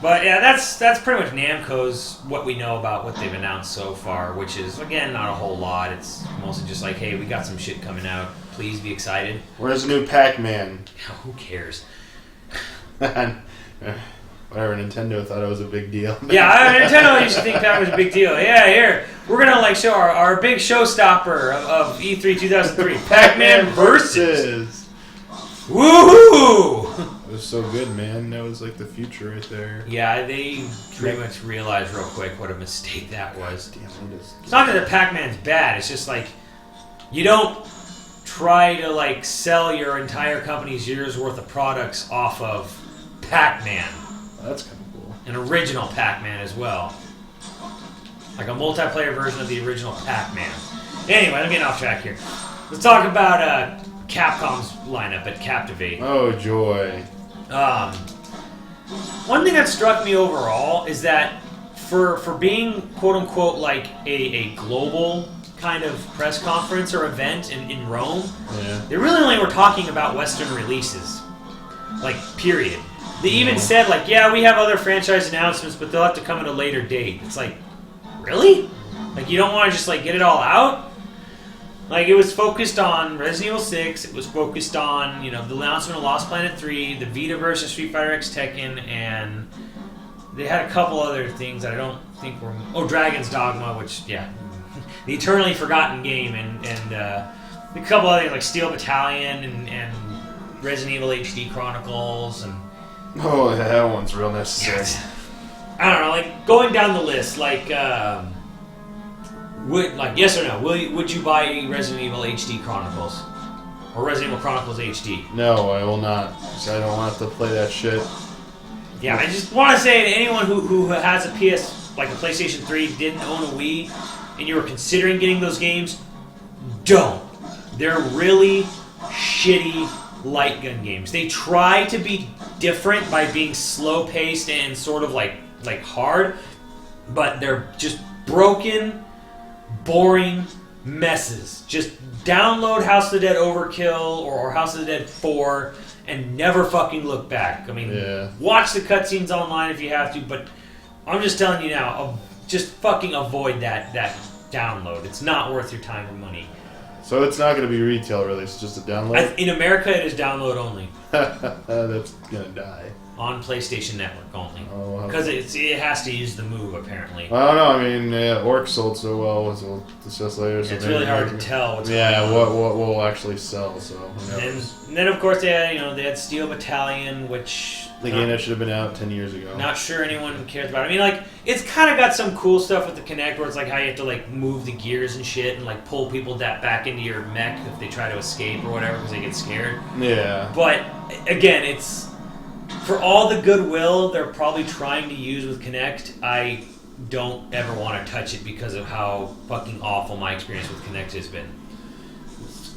But yeah, that's pretty much Namco's what we know about what they've announced so far, which is, again, not a whole lot. It's mostly just like, hey, we got some shit coming out. Please be excited. Where's the new Pac-Man? Who cares? Whatever, Nintendo thought it was a big deal. Yeah, Nintendo used to think Pac-Man was a big deal. Yeah, here, we're going to like show our big showstopper of E3 2003. Pac-Man versus. Woohoo! It was so good, man. That was like the future right there. Yeah, they pretty much realized real quick what a mistake that was. Damn, It's not that Pac-Man's bad. It's just like you don't try to like sell your entire company's year's worth of products off of Pac-Man. That's kind of cool. An original Pac-Man as well. Like a multiplayer version of the original Pac-Man. Anyway, I'm getting off track here. Let's talk about Capcom's lineup at Captivate. Oh, joy. One thing that struck me overall is that for being quote-unquote like a global kind of press conference or event in Rome, Yeah. they really only were talking about Western releases. Like, period. They even said, like, yeah, we have other franchise announcements, but they'll have to come at a later date. It's like, really? Like, you don't want to just, like, get it all out? Like, it was focused on Resident Evil 6, it was focused on, the announcement of Lost Planet 3, the Vita versus Street Fighter X Tekken, and they had a couple other things that I don't think were... Oh, Dragon's Dogma, which, yeah, the eternally forgotten game, and a couple other things like Steel Battalion and Resident Evil HD Chronicles, and Oh, yeah, that one's real necessary. I don't know, like going down the list, like yes or no, would you buy Resident Evil HD Chronicles or Resident Evil Chronicles HD? No, I will not. 'Cause I don't want to play that shit. Yeah, I just want to say to anyone who has a like a PlayStation 3, didn't own a Wii, and you were considering getting those games, don't. They're really shitty light gun games. They try to be different by being slow paced and sort of like hard, but they're just broken, boring messes. Just download House of the Dead Overkill or House of the Dead 4 and never fucking look back. I mean, watch the cutscenes online if you have to, but I'm just telling you now, just fucking avoid that download. It's not worth your time or money. So it's not going to be retail release, just a download? In America, it is download only. That's going to die. On PlayStation Network only. Oh, because it has to use the Move, apparently. I don't know. I mean, Orc sold so well, as we'll discuss later. So it's really hard to tell what's going on. what will actually sell, so who knows. And then, of course, they had Steel Battalion, which... The game that should have been out 10 years ago. Not sure anyone cares about it. I mean, like, it's kind of got some cool stuff with the Kinect, where it's like how you have to, like, move the gears and shit and, like, pull people back into your mech if they try to escape or whatever because they get scared. Yeah. But, again, it's... For all the goodwill they're probably trying to use with Kinect, I don't ever want to touch it because of how fucking awful my experience with Kinect has been.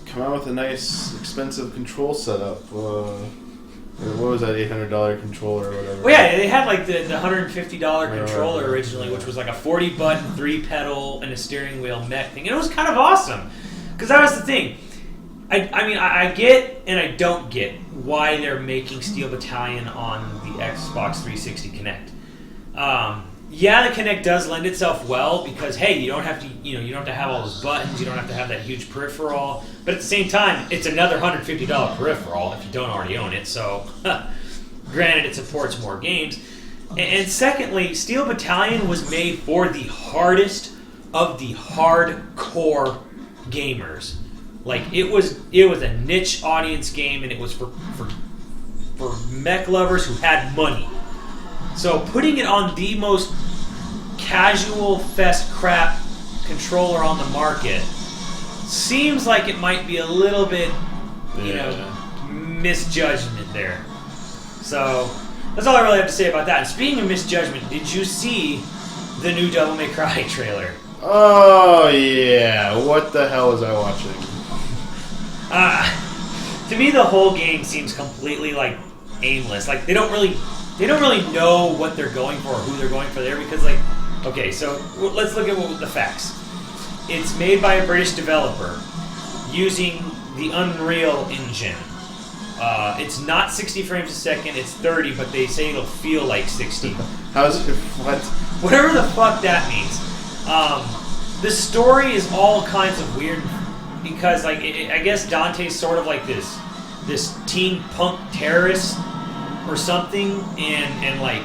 Come out with a nice, expensive control setup. What was that $800 controller or whatever? Well, yeah, they had like the $150 controller originally, which was like a 40-button, 3-pedal, and a steering wheel mech thing. And it was kind of awesome. Because that was the thing. I mean, I get and I don't get why they're making Steel Battalion on the Xbox 360 Kinect. Yeah, the Kinect does lend itself well because, hey, you don't have to have all those buttons, you don't have to have that huge peripheral. But at the same time, it's another $150 peripheral if you don't already own it. So, granted, it supports more games. And secondly, Steel Battalion was made for the hardest of the hardcore gamers. Like, it was a niche audience game, and it was for mech lovers who had money. So putting it on the most casual fest crap controller on the market seems like it might be a little bit, misjudgment there. So that's all I really have to say about that. And speaking of misjudgment, did you see the new Devil May Cry trailer? Oh yeah, what the hell was I watching? To me, the whole game seems completely like aimless. Like they don't really know what they're going for or who they're going for there because, like, okay, so let's look at the facts. It's made by a British developer using the Unreal Engine. It's not 60 frames a second, it's 30, but they say it'll feel like 60. How's it, what? Whatever the fuck that means. The story is all kinds of weird because, like, I guess Dante's sort of like this teen punk terrorist or something, and like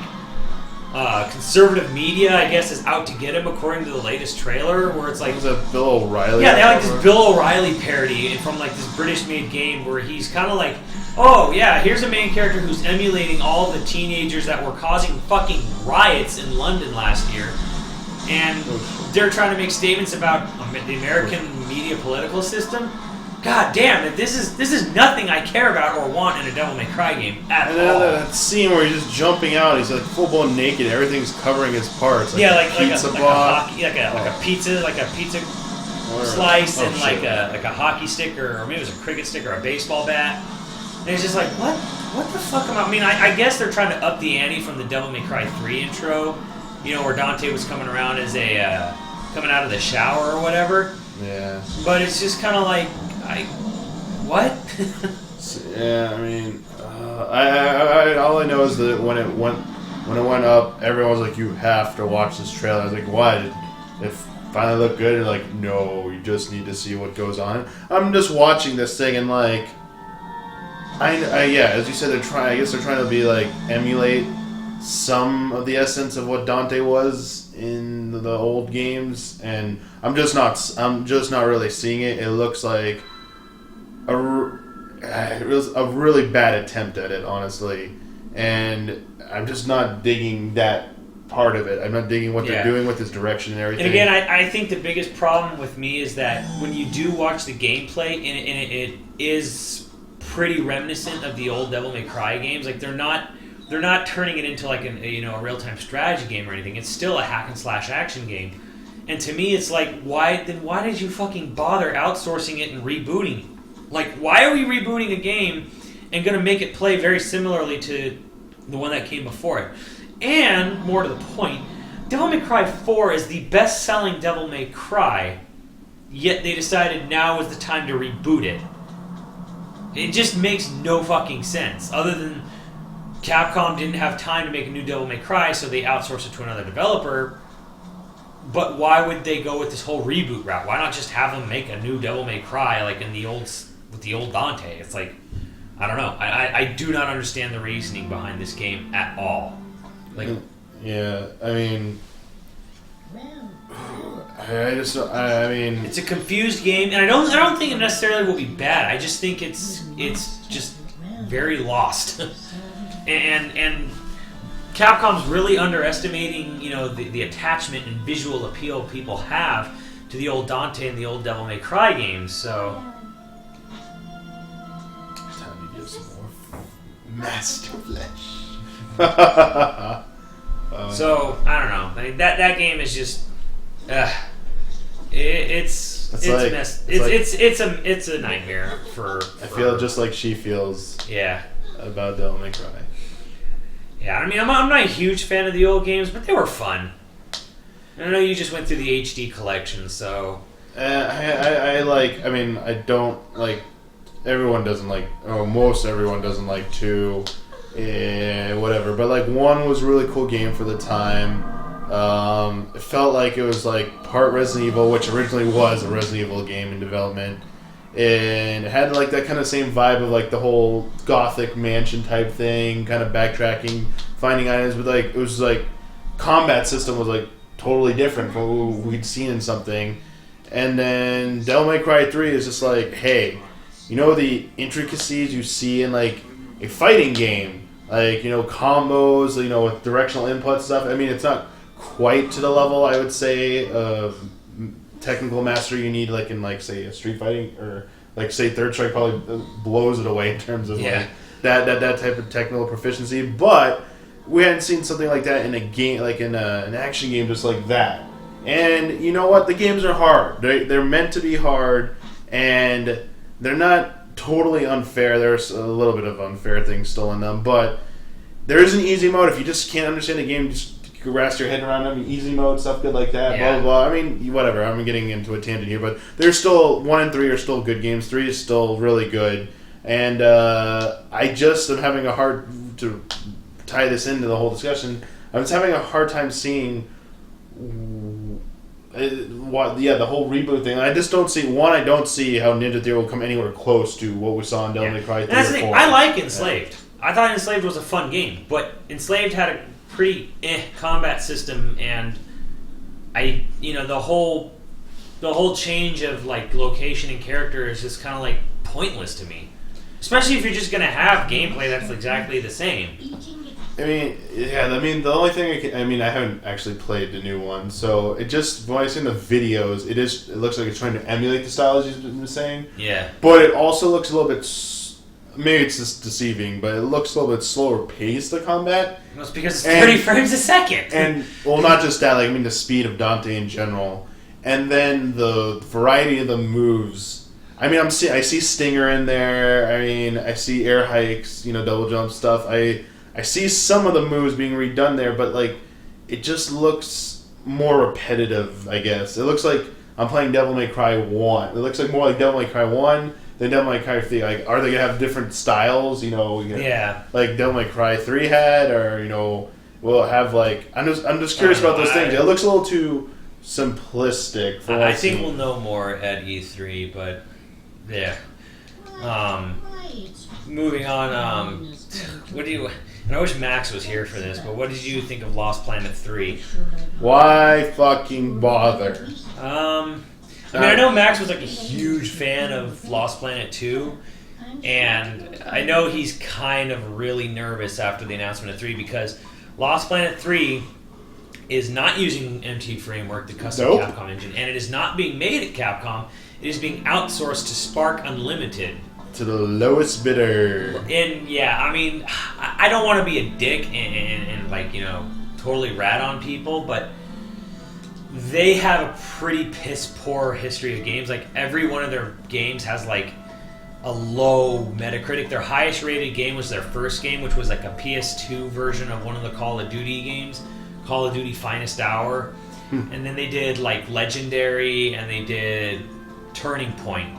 conservative media, I guess, is out to get him according to the latest trailer, where it's like was that Bill O'Reilly? Yeah, they have like this Bill O'Reilly parody from like this British-made game where he's kind of like, oh yeah, here's a main character who's emulating all the teenagers that were causing fucking riots in London last year, and they're trying to make statements about the American media political system. God damn, this is nothing I care about or want in a Devil May Cry game at all. That scene where he's just jumping out, he's like full-blown naked, everything's covering his parts. Like like a pizza slice and like a hockey stick or maybe it was a cricket stick or a baseball bat. And it's just like, what the fuck am I mean, I guess they're trying to up the ante from the Devil May Cry 3 intro, where Dante was coming around as coming out of the shower or whatever. Yeah. But it's just kind of like, what? Yeah, I mean, I all I know is that when it went up, everyone was like, "You have to watch this trailer." I was like, "Why? Did it finally look good?" And like, "No, you just need to see what goes on." I'm just watching this thing and like, yeah, as you said, I guess they're trying to be like emulate some of the essence of what Dante was in the old games, and I'm just not really seeing it. It looks like a really bad attempt at it, honestly. and I'm just not digging that part of it. I'm not digging what they're doing with his direction and everything. And again, I think the biggest problem with me is that when you do watch the gameplay, and it is pretty reminiscent of the old Devil May Cry games. Like they're not turning it into like a real-time strategy game or anything. It's still a hack and slash action game. And to me, it's like, why did you fucking bother outsourcing it and rebooting? Like, why are we rebooting a game and going to make it play very similarly to the one that came before it? And, more to the point, Devil May Cry 4 is the best-selling Devil May Cry, yet they decided now was the time to reboot it. It just makes no fucking sense, other than Capcom didn't have time to make a new Devil May Cry, so they outsourced it to another developer. But why would they go with this whole reboot route? Why not just have them make a new Devil May Cry like with the old Dante? It's like, I don't know. I do not understand the reasoning behind this game at all. Like, yeah, I mean, I mean, it's a confused game, and I don't think it necessarily will be bad. I just think it's just very lost, and Capcom's really underestimating, the attachment and visual appeal people have to the old Dante and the old Devil May Cry games. So, time to give some more master flesh. So I don't know. I mean, that game is just, it's a nightmare for. I feel just like she feels. Yeah. About Devil May Cry. Yeah, I mean, I'm not a huge fan of the old games, but they were fun. And I know you just went through the HD collection, so. I don't like. Everyone doesn't like. Oh, most everyone doesn't like 2. Whatever. But like 1 was a really cool game for the time. It felt like it was like part Resident Evil, which originally was a Resident Evil game in development. And it had like that kind of same vibe of like the whole gothic mansion type thing, kind of backtracking, finding items, but like it was like combat system was like totally different from what we'd seen in something. And then Devil May Cry 3 is just like, hey, the intricacies you see in like a fighting game, like combos, with directional input stuff. I mean, it's not quite to the level I would say of technical mastery you need like in like say a Street Fighting, or like say Third Strike probably blows it away in terms of like that type of technical proficiency. But we hadn't seen something like that in a game, like in an action game just like that. And you know what? The games are hard. They're meant to be hard, and they're not totally unfair. There's a little bit of unfair things still in them, but there is an easy mode. If you just can't understand the game, just grasp your head around them. Easy mode, stuff good like that, blah, blah, blah. I mean, whatever. I'm getting into a tangent here, but there's still 1 and 3 are still good games. 3 is still really good. And I just am having a hard to tie this into the whole discussion. I'm just having a hard time seeing the whole reboot thing. I just don't see, I don't see how Ninja Theory will come anywhere close to what we saw in Devil May Cry 3 or 4. I like Enslaved. I thought Enslaved was a fun game, but Enslaved had a pretty combat system, and the whole change of like location and character is just kind of like pointless to me, especially if you're just gonna have gameplay that's exactly the same. I mean, the only thing I haven't actually played the new one, so it just, when I see the videos, it looks like it's trying to emulate the style, as you've been saying. Yeah. But it also looks a little bit, maybe it's just deceiving, but it looks a little bit slower paced, the combat. Well, it's because it's 30 frames a second. And, well, not just that, like, I mean the speed of Dante in general. And then the variety of the moves. I mean, I see Stinger in there. I mean, I see air hikes, double jump stuff. I see some of the moves being redone there, but like it just looks more repetitive, I guess. It looks like I'm playing Devil May Cry 1. It looks like more like Devil May Cry 1 than Devil May Cry 3. Like, are they going to have different styles, Yeah. Like Devil May Cry 3 had, or, will it have like... I'm just curious about those things. It looks a little too simplistic for I think we'll know more at E3, but yeah. Moving on, what do you... And I wish Max was here for this, but what did you think of Lost Planet 3? Why fucking bother? I know Max was like a huge fan of Lost Planet 2, And I know he's kind of really nervous after the announcement of 3 because Lost Planet 3 is not using MT Framework, the custom Capcom engine, and it is not being made at Capcom. It is being outsourced to Spark Unlimited. To the lowest bidder. And yeah, I mean, I don't want to be a dick and like, you know, totally rat on people, but they have a pretty piss poor history of games. Like, every one of their games has like a low Metacritic. Their highest rated game was their first game, which was like a PS2 version of one of the Call of Duty games, Call of Duty Finest Hour. And then they did like Legendary, and they did Turning Point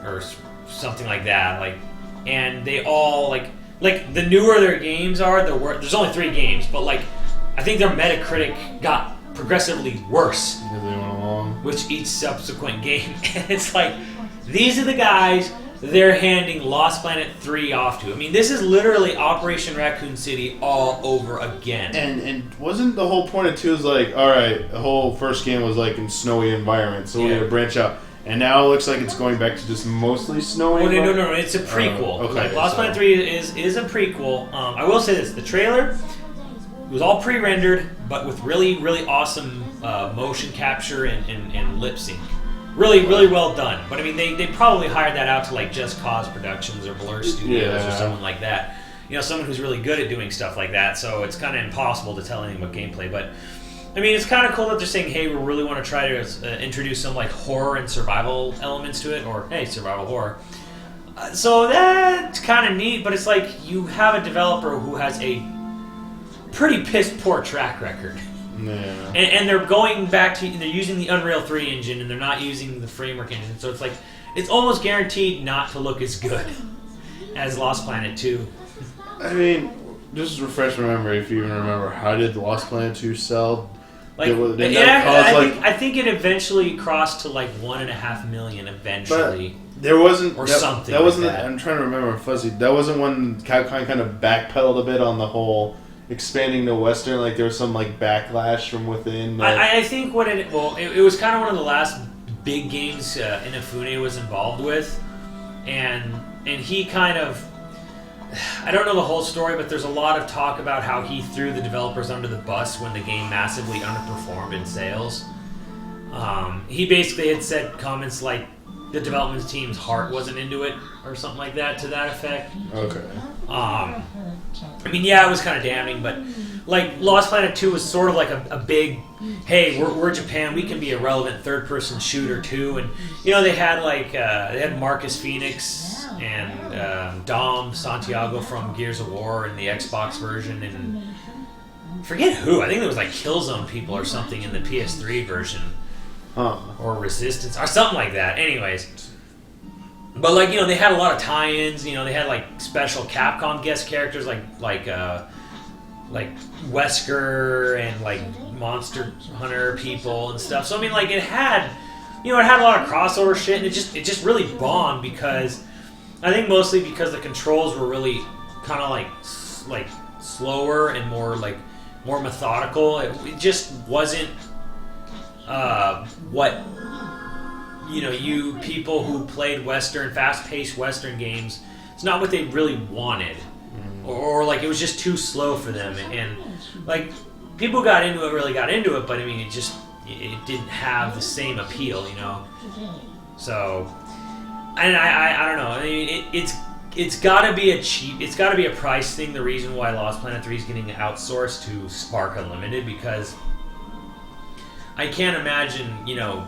or something like that. Like, and they all like the newer their games are, there's only 3 games, but like I think their Metacritic got progressively worse with each subsequent game. And it's like, these are the guys they're handing Lost Planet 3 off to. I mean, this is literally Operation Raccoon City all over again. And wasn't the whole point of 2 is like, alright, the whole first game was like in snowy environments, so we're going to branch out. And now it looks like it's going back to just mostly snowy. No, it's a prequel. Okay, like, Lost Planet 3 is a prequel. I will say this, the trailer was all pre-rendered, but with really, really awesome motion capture and lip sync. Really, really well done. But I mean, they probably hired that out to like Just Cause Productions or Blur Studios or someone like that. You know, someone who's really good at doing stuff like that. So it's kind of impossible to tell anything about gameplay. But I mean, it's kind of cool that they're saying, hey, we really want to try to introduce some like horror and survival elements to it, or hey, survival horror. So that's kind of neat. But it's like, you have a developer who has a pretty piss poor track record. Yeah. And they're going back to, they're using the Unreal 3 engine, and they're not using the Framework engine. So it's like, it's almost guaranteed not to look as good as Lost Planet 2. I mean, just refresh my memory, if you even remember, how did Lost Planet 2 sell? Like, I think it eventually crossed to like 1.5 million eventually. But there wasn't, or something. That wasn't. Like that. I'm trying to remember, fuzzy. That wasn't when Capcom kind of backpedaled a bit on the whole expanding to Western. Like, there was some like backlash from within. I think what it was kind of one of the last big games Inafune was involved with, and he kind of, I don't know the whole story, but there's a lot of talk about how he threw the developers under the bus when the game massively underperformed in sales. He basically had said comments like the development team's heart wasn't into it, or something like that, to that effect. Okay. I mean, yeah, it was kind of damning, but like Lost Planet 2 was sort of like a big, hey, we're Japan, we can be a relevant third-person shooter too, and you know, they had like they had Marcus Phoenix and Dom Santiago from Gears of War in the Xbox version, and forget who, I think there was like Killzone people or something in the PS3 version, or Resistance or something like that. Anyways. But like, you know, they had a lot of tie-ins. You know, they had like special Capcom guest characters like Wesker and like Monster Hunter people and stuff. So I mean, like, it had a lot of crossover shit, and it just really bombed because I think mostly because the controls were really kind of like slower and more methodical. It just wasn't what. You know, you people who played fast-paced Western games, it's not what they really wanted. Or like, it was just too slow for them. And like, people got into it, but I mean, it didn't have the same appeal, you know? So, and I don't know. I mean, it's gotta be a price thing, the reason why Lost Planet 3 is getting outsourced to Spark Unlimited, because I can't imagine, you know,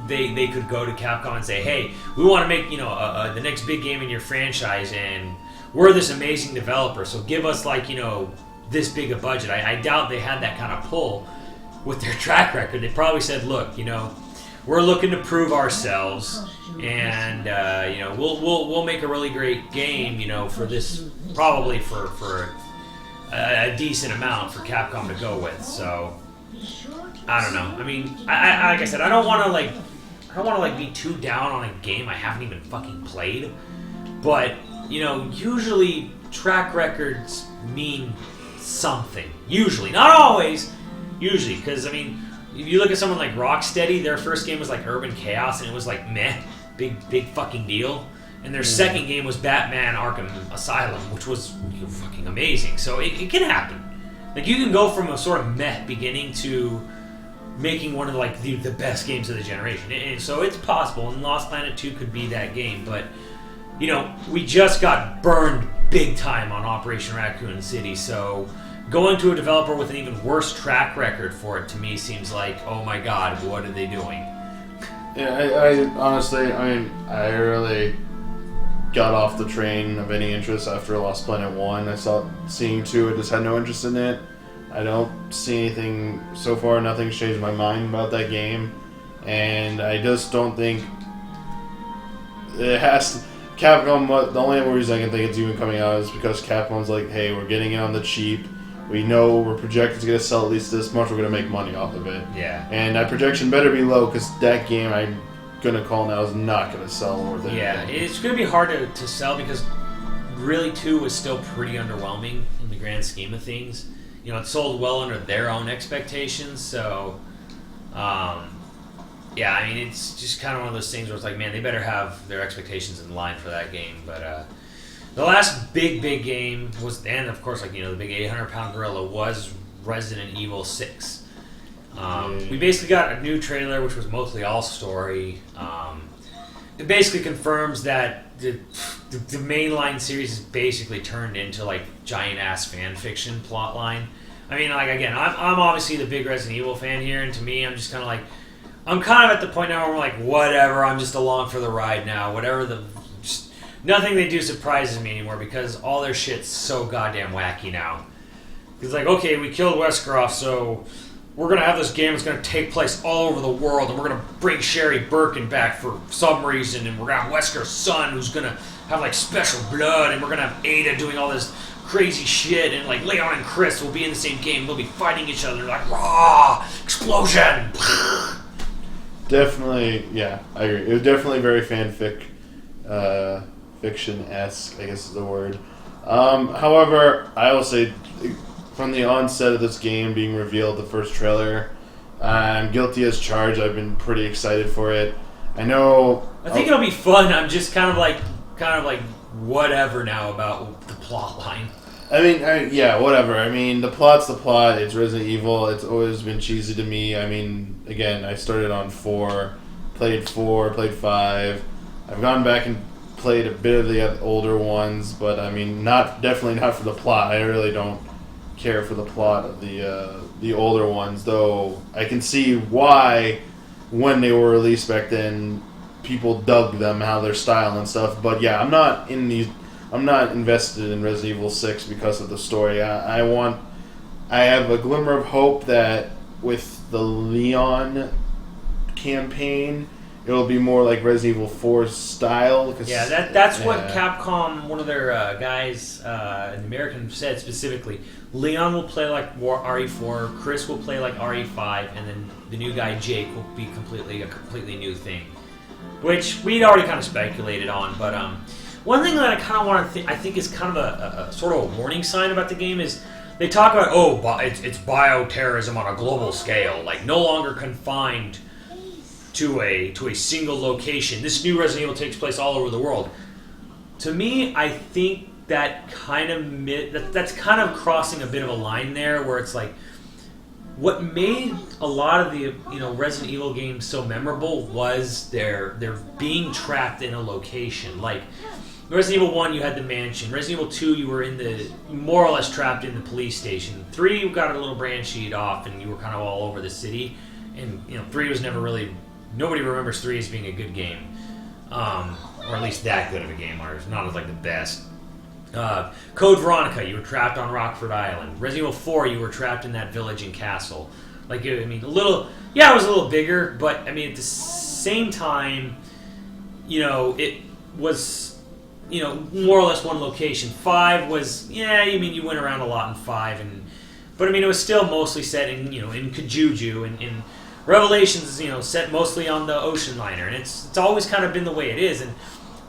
they could go to Capcom and say, hey, we want to make, you know, the next big game in your franchise, and we're this amazing developer, so give us, like, you know, this big a budget. I doubt they had that kind of pull with their track record. They probably said, look, you know, we're looking to prove ourselves, and you know, we'll make a really great game, you know, for this, probably for a decent amount for Capcom to go with. So I don't know. I mean, I like I said, I don't want to be too down on a game I haven't even fucking played. But, you know, usually track records mean something. Usually, not always. Usually, because I mean, if you look at someone like Rocksteady, their first game was like Urban Chaos, and it was like meh, big fucking deal. And their second game was Batman Arkham Asylum, which was fucking amazing. So it can happen. Like, you can go from a sort of meh beginning to making one of like the best games of the generation. And so it's possible, and Lost Planet 2 could be that game. But, you know, we just got burned big time on Operation Raccoon City, so going to a developer with an even worse track record for it, to me, seems like, oh my god, what are they doing? Yeah, I honestly, I really got off the train of any interest after Lost Planet 1. I saw seeing 2, I just had no interest in it. I don't see anything so far, nothing's changed my mind about that game. And I just don't think it has to, Capcom, the only reason I can think it's even coming out is because Capcom's like, hey, we're getting it on the cheap. We know we're projected to get to sell at least this much, we're going to make money off of it. Yeah. And that projection better be low, because that game I'm going to call now is not going to sell worth anything. Yeah, it's going to be hard to sell because really 2 was still pretty underwhelming in the grand scheme of things. You know, it sold well under their own expectations, so yeah, I mean, it's just kind of one of those things where it's like, man, they better have their expectations in line for that game. But the last big game was, and of course, like, you know, the big 800-pound gorilla was Resident Evil 6. We basically got a new trailer, which was mostly all story. It basically confirms that the mainline series is basically turned into like giant-ass fan fiction plot line. I mean, like, again, I'm obviously the big Resident Evil fan here, and to me, I'm just kind of like, I'm kind of at the point now where we're like, whatever, I'm just along for the ride now. Whatever just, nothing they do surprises me anymore because all their shit's so goddamn wacky now. It's like, okay, we killed Wesker, so we're going to have this game that's going to take place all over the world, and we're going to bring Sherry Birkin back for some reason, and we're going to have Wesker's son who's going to have, like, special blood, and we're going to have Ada doing all this crazy shit, and, like, Leon and Chris will be in the same game. They'll be fighting each other, like, raw, explosion. Definitely, yeah, I agree. It was definitely very fanfic, fiction-esque, I guess is the word. However, I will say, from the onset of this game being revealed, the first trailer, I'm guilty as charged. I've been pretty excited for it. I know. I think it'll be fun. I'm just kind of like whatever now about the plot line. I mean, yeah, whatever. I mean, the plot's the plot. It's Resident Evil. It's always been cheesy to me. I mean, again, I started on 4, played 5. I've gone back and played a bit of the older ones, but I mean, definitely not for the plot. I really don't care for the plot of the older ones, though I can see why, when they were released back then, people dug them, how their style and stuff. But yeah, I'm not invested in Resident Evil 6 because of the story. I have a glimmer of hope that with the Leon campaign, it'll be more like Resident Evil 4 style. Yeah, that's what Capcom, one of their guys in American, said specifically. Leon will play like RE4, Chris will play like RE5, and then the new guy Jake will be a completely new thing, which we'd already kind of speculated on. But one thing that I kind of want to I think is kind of a sort of a warning sign about the game is they talk about it's bioterrorism on a global scale, like no longer confined to a single location. This new Resident Evil takes place all over the world. To me, I think that that's kind of crossing a bit of a line there, where it's like what made a lot of the Resident Evil games so memorable was their being trapped in a location. Like Resident Evil 1, you had the mansion. Resident Evil 2, you were more or less trapped in the police station. 3, you got a little branched off, and you were kind of all over the city. And 3 was never really. Nobody remembers 3 as being a good game, or at least that good of a game, or it's not as like the best. Code Veronica, you were trapped on Rockford Island. Resident Evil 4, you were trapped in that village and castle. Like, I mean, it was a little bigger, but I mean, at the same time, it was, more or less one location. 5 was, you went around a lot in 5, but I mean, it was still mostly set in, in Kajuju, and in Revelations is, set mostly on the ocean liner, and it's always kind of been the way it is, and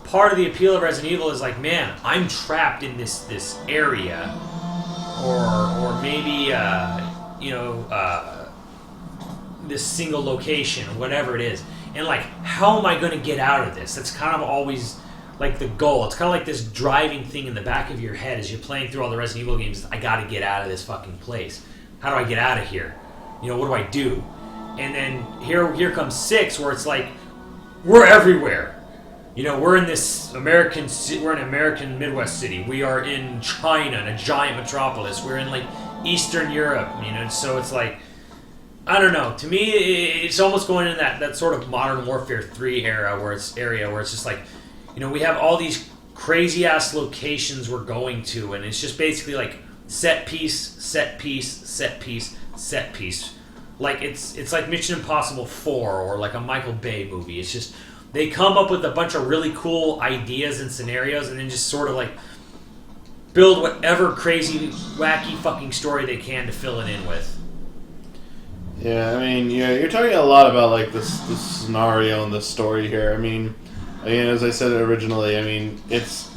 part of the appeal of Resident Evil is like, man, I'm trapped in this area, or maybe this single location or whatever it is, and like, how am I going to get out of this? That's kind of always like the goal. It's kind of like this driving thing in the back of your head as you're playing through all the Resident Evil games. I got to get out of this fucking place. How do I get out of here? You know, what do I do? And then here comes 6, where it's like we're everywhere. You know, we're in this American Midwest city. We are in China, in a giant metropolis. We're in like Eastern Europe. You know, so it's like, I don't know. To me, it's almost going in that sort of Modern Warfare 3 era where it's just like, you know, we have all these crazy ass locations we're going to, and it's just basically like set piece, set piece, set piece, set piece. Like it's like Mission Impossible 4 or like a Michael Bay movie. It's just they come up with a bunch of really cool ideas and scenarios, and then just sort of like build whatever crazy, wacky fucking story they can to fill it in with. Yeah, I mean, you're talking a lot about like this scenario and the story here. I mean, as I said originally, I mean, it's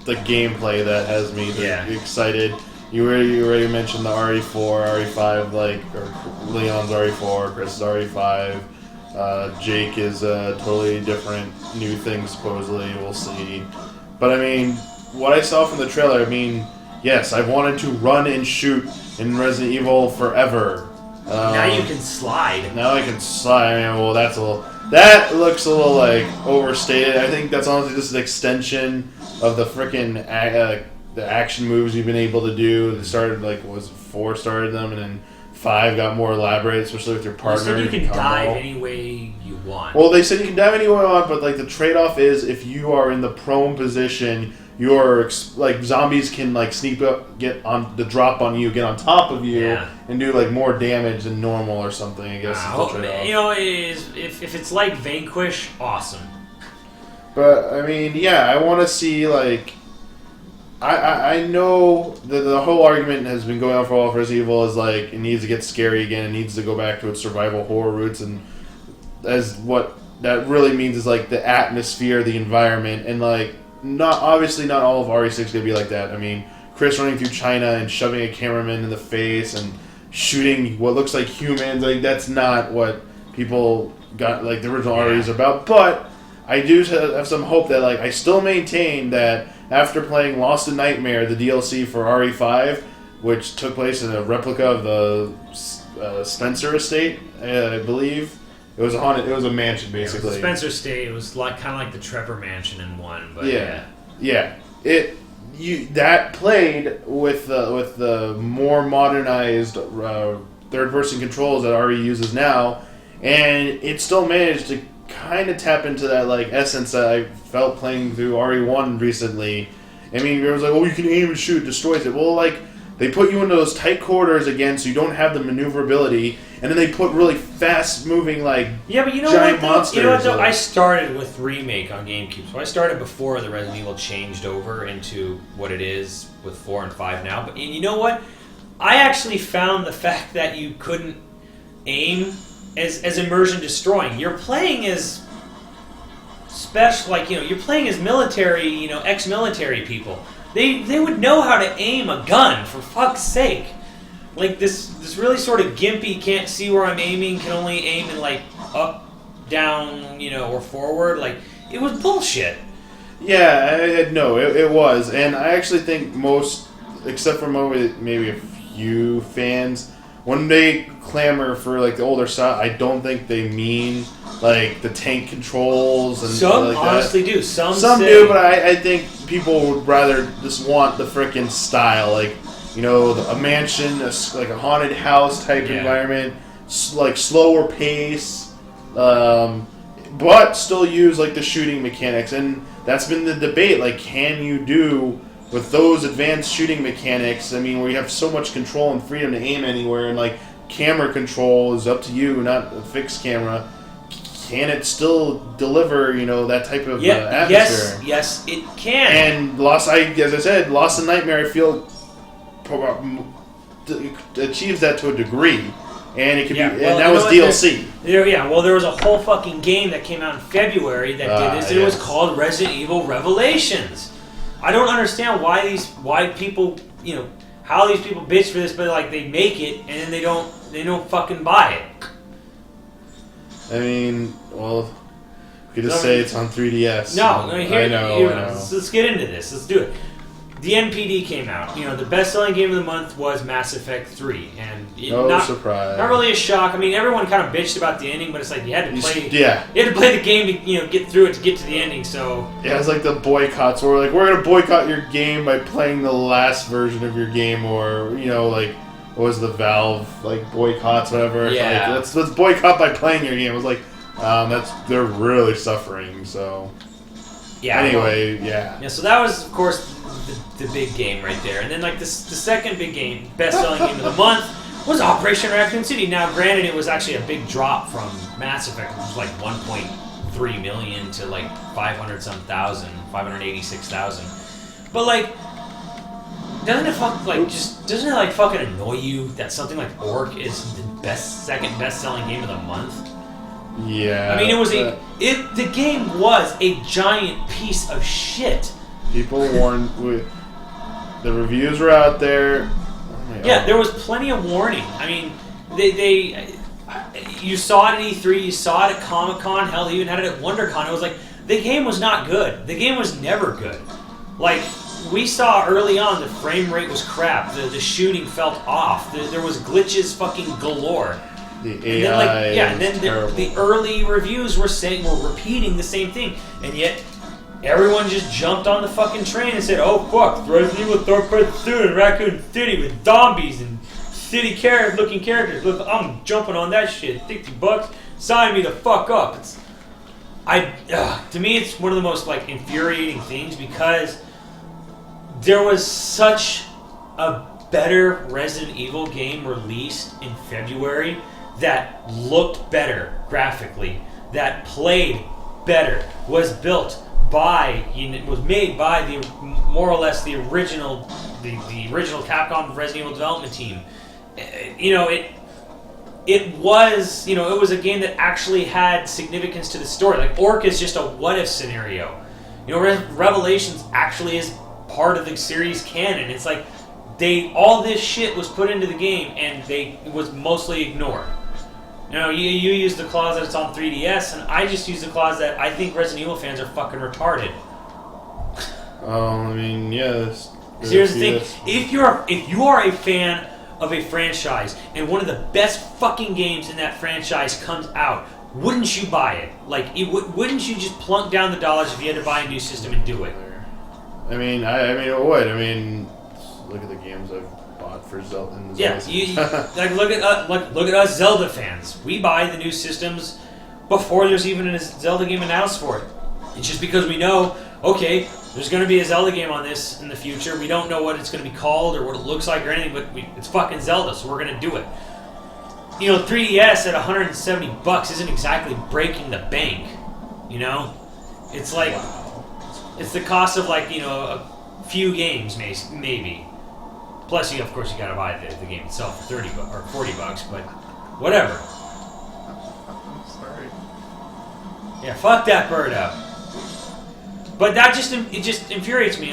the gameplay that has me excited. You already mentioned the RE4, RE5, like, or Leon's RE4, Chris's RE5. Jake is a totally different new thing, supposedly. We'll see. But I mean, what I saw from the trailer, I mean, yes, I've wanted to run and shoot in Resident Evil forever. Now you can slide. Now I can slide. I mean, well, that looks a little like overstated. I think that's honestly just an extension of the freaking the action moves you've been able to do. It started like 4 started them, and then 5 got more elaborate, especially with your partner. You said you can dive any way you want. Well, they said you can dive any way you want, but like the trade-off is if you are in the prone position, you're like zombies can like sneak up, get on the drop on you, get on top of you, and do like more damage than normal or something. I guess. You know, if it's like Vanquish, awesome. But I mean, yeah, I want to see like. I know that the whole argument has been going on for all of Resident Evil is like it needs to get scary again. It needs to go back to its survival horror roots, and as what that really means is like the atmosphere, the environment, and like not all of RE6 is gonna be like that. I mean, Chris running through China and shoving a cameraman in the face and shooting what looks like humans, like that's not what people got like the original RE is about. But I do have some hope that like I still maintain that. After playing Lost in Nightmare, the DLC for RE5, which took place in a replica of the Spencer estate, I believe. It was a mansion, basically. Yeah, the Spencer estate, it was like kind of like the Trevor mansion in 1, but yeah. That played with the more modernized third-person controls that RE uses now, and it still managed to kind of tap into that like essence that I felt playing through RE1 recently. I mean, it was like, oh, you can aim and shoot, destroys it. Well, like they put you into those tight quarters again, so you don't have the maneuverability, and then they put really fast-moving like but you know giant what, monsters. You know what? Though? I started with Remake on GameCube, so I started before the Resident Evil changed over into what it is with 4 and 5 now. But you know what? I actually found the fact that you couldn't aim as immersion destroying. You're playing as special, like, you know, you're playing as military, you know, ex-military people. They would know how to aim a gun, for fuck's sake. Like this really sort of gimpy, can't see where I'm aiming, can only aim in like up, down, you know, or forward. Like, it was bullshit. Yeah, it was, and I actually think most, except for maybe a few fans, when they clamor for like the older style, I don't think they mean like the tank controls and some like honestly that. Do. Some do, but I think people would rather just want the frickin' style, like, you know, a mansion, like a haunted house type environment, like slower pace, but still use like the shooting mechanics, and that's been the debate. Like, can you do with those advanced shooting mechanics? I mean, where you have so much control and freedom to aim anywhere, and like camera control is up to you, not a fixed camera. Can it still deliver, you know, that type of atmosphere? Yes, it can. And as I said, Lost in Nightmare, I feel achieves that to a degree, and it could be, and that was DLC. There was a whole fucking game that came out in February that did this. It was called Resident Evil Revelations. I don't understand why people, you know, how these people bitch for this, but like they make it and then they don't fucking buy it. I mean, well, You could just say it's on 3DS. No, I know. Let's get into this. Let's do it. The NPD came out. The best-selling game of the month was Mass Effect 3, and no surprise. Not really a shock. I mean, everyone kind of bitched about the ending, but it's like you had to play. Yeah. You had to play the game to get through it to get to the ending. So yeah, it's like the boycotts. Where we're gonna boycott your game by playing the last version of your game, or like what was the Valve boycotts, whatever. Yeah. Let's boycott by playing your game. It was like they're really suffering. So yeah. Anyway, yeah. Yeah. So that was, of course, the big game right there. And then the second big game, best-selling game of the month, was Operation Raccoon City. Now, granted, it was actually a big drop from Mass Effect, which was 1.3 million to 586,000. But doesn't it fucking annoy you that something like Orc is the second best-selling game of the month? Yeah. I mean, the game was a giant piece of shit. People warned. The reviews were out there. Yeah, there was plenty of warning. I mean, you saw it at E3, you saw it at Comic-Con, hell, they even had it at WonderCon. It was the game was not good. The game was never good. We saw early on the frame rate was crap. The shooting felt off. There was glitches fucking galore. The AI and then the early reviews were repeating the same thing. And yet everyone just jumped on the fucking train and said, "Oh fuck, Resident Evil third-person shooter in Raccoon City with zombies and city looking characters. Look, I'm jumping on that shit. $50, sign me the fuck up." To me, it's one of the most infuriating things because there was such a better Resident Evil game released in February that looked better graphically, that played better, was built by, was made by the more or less the original Capcom Resident Evil development team. It was a game that actually had significance to the story. Orc is just a what if scenario. Revelations actually is part of the series canon. It's all this shit was put into the game and it was mostly ignored. You use the clause that it's on 3DS, and I just use the clause that I think Resident Evil fans are fucking retarded. I mean, yes. Here's the thing: if you are a fan of a franchise and one of the best fucking games in that franchise comes out, wouldn't you buy it? Wouldn't you just plunk down the dollars if you had to buy a new system and do it? I mean, it would. I mean, look at the games I've bought for Zelda. Yeah, look at us Zelda fans. We buy the new systems before there's even a Zelda game announced for it. It's just because we know, okay, there's going to be a Zelda game on this in the future. We don't know what it's going to be called or what it looks like or anything, but it's fucking Zelda, so we're going to do it. 3DS at $170 isn't exactly breaking the bank. It's it's the cost of a few games maybe. Plus, of course, you got to buy the game itself for $30 or $40, but whatever. Sorry. Yeah, fuck that bird up. But that just infuriates me.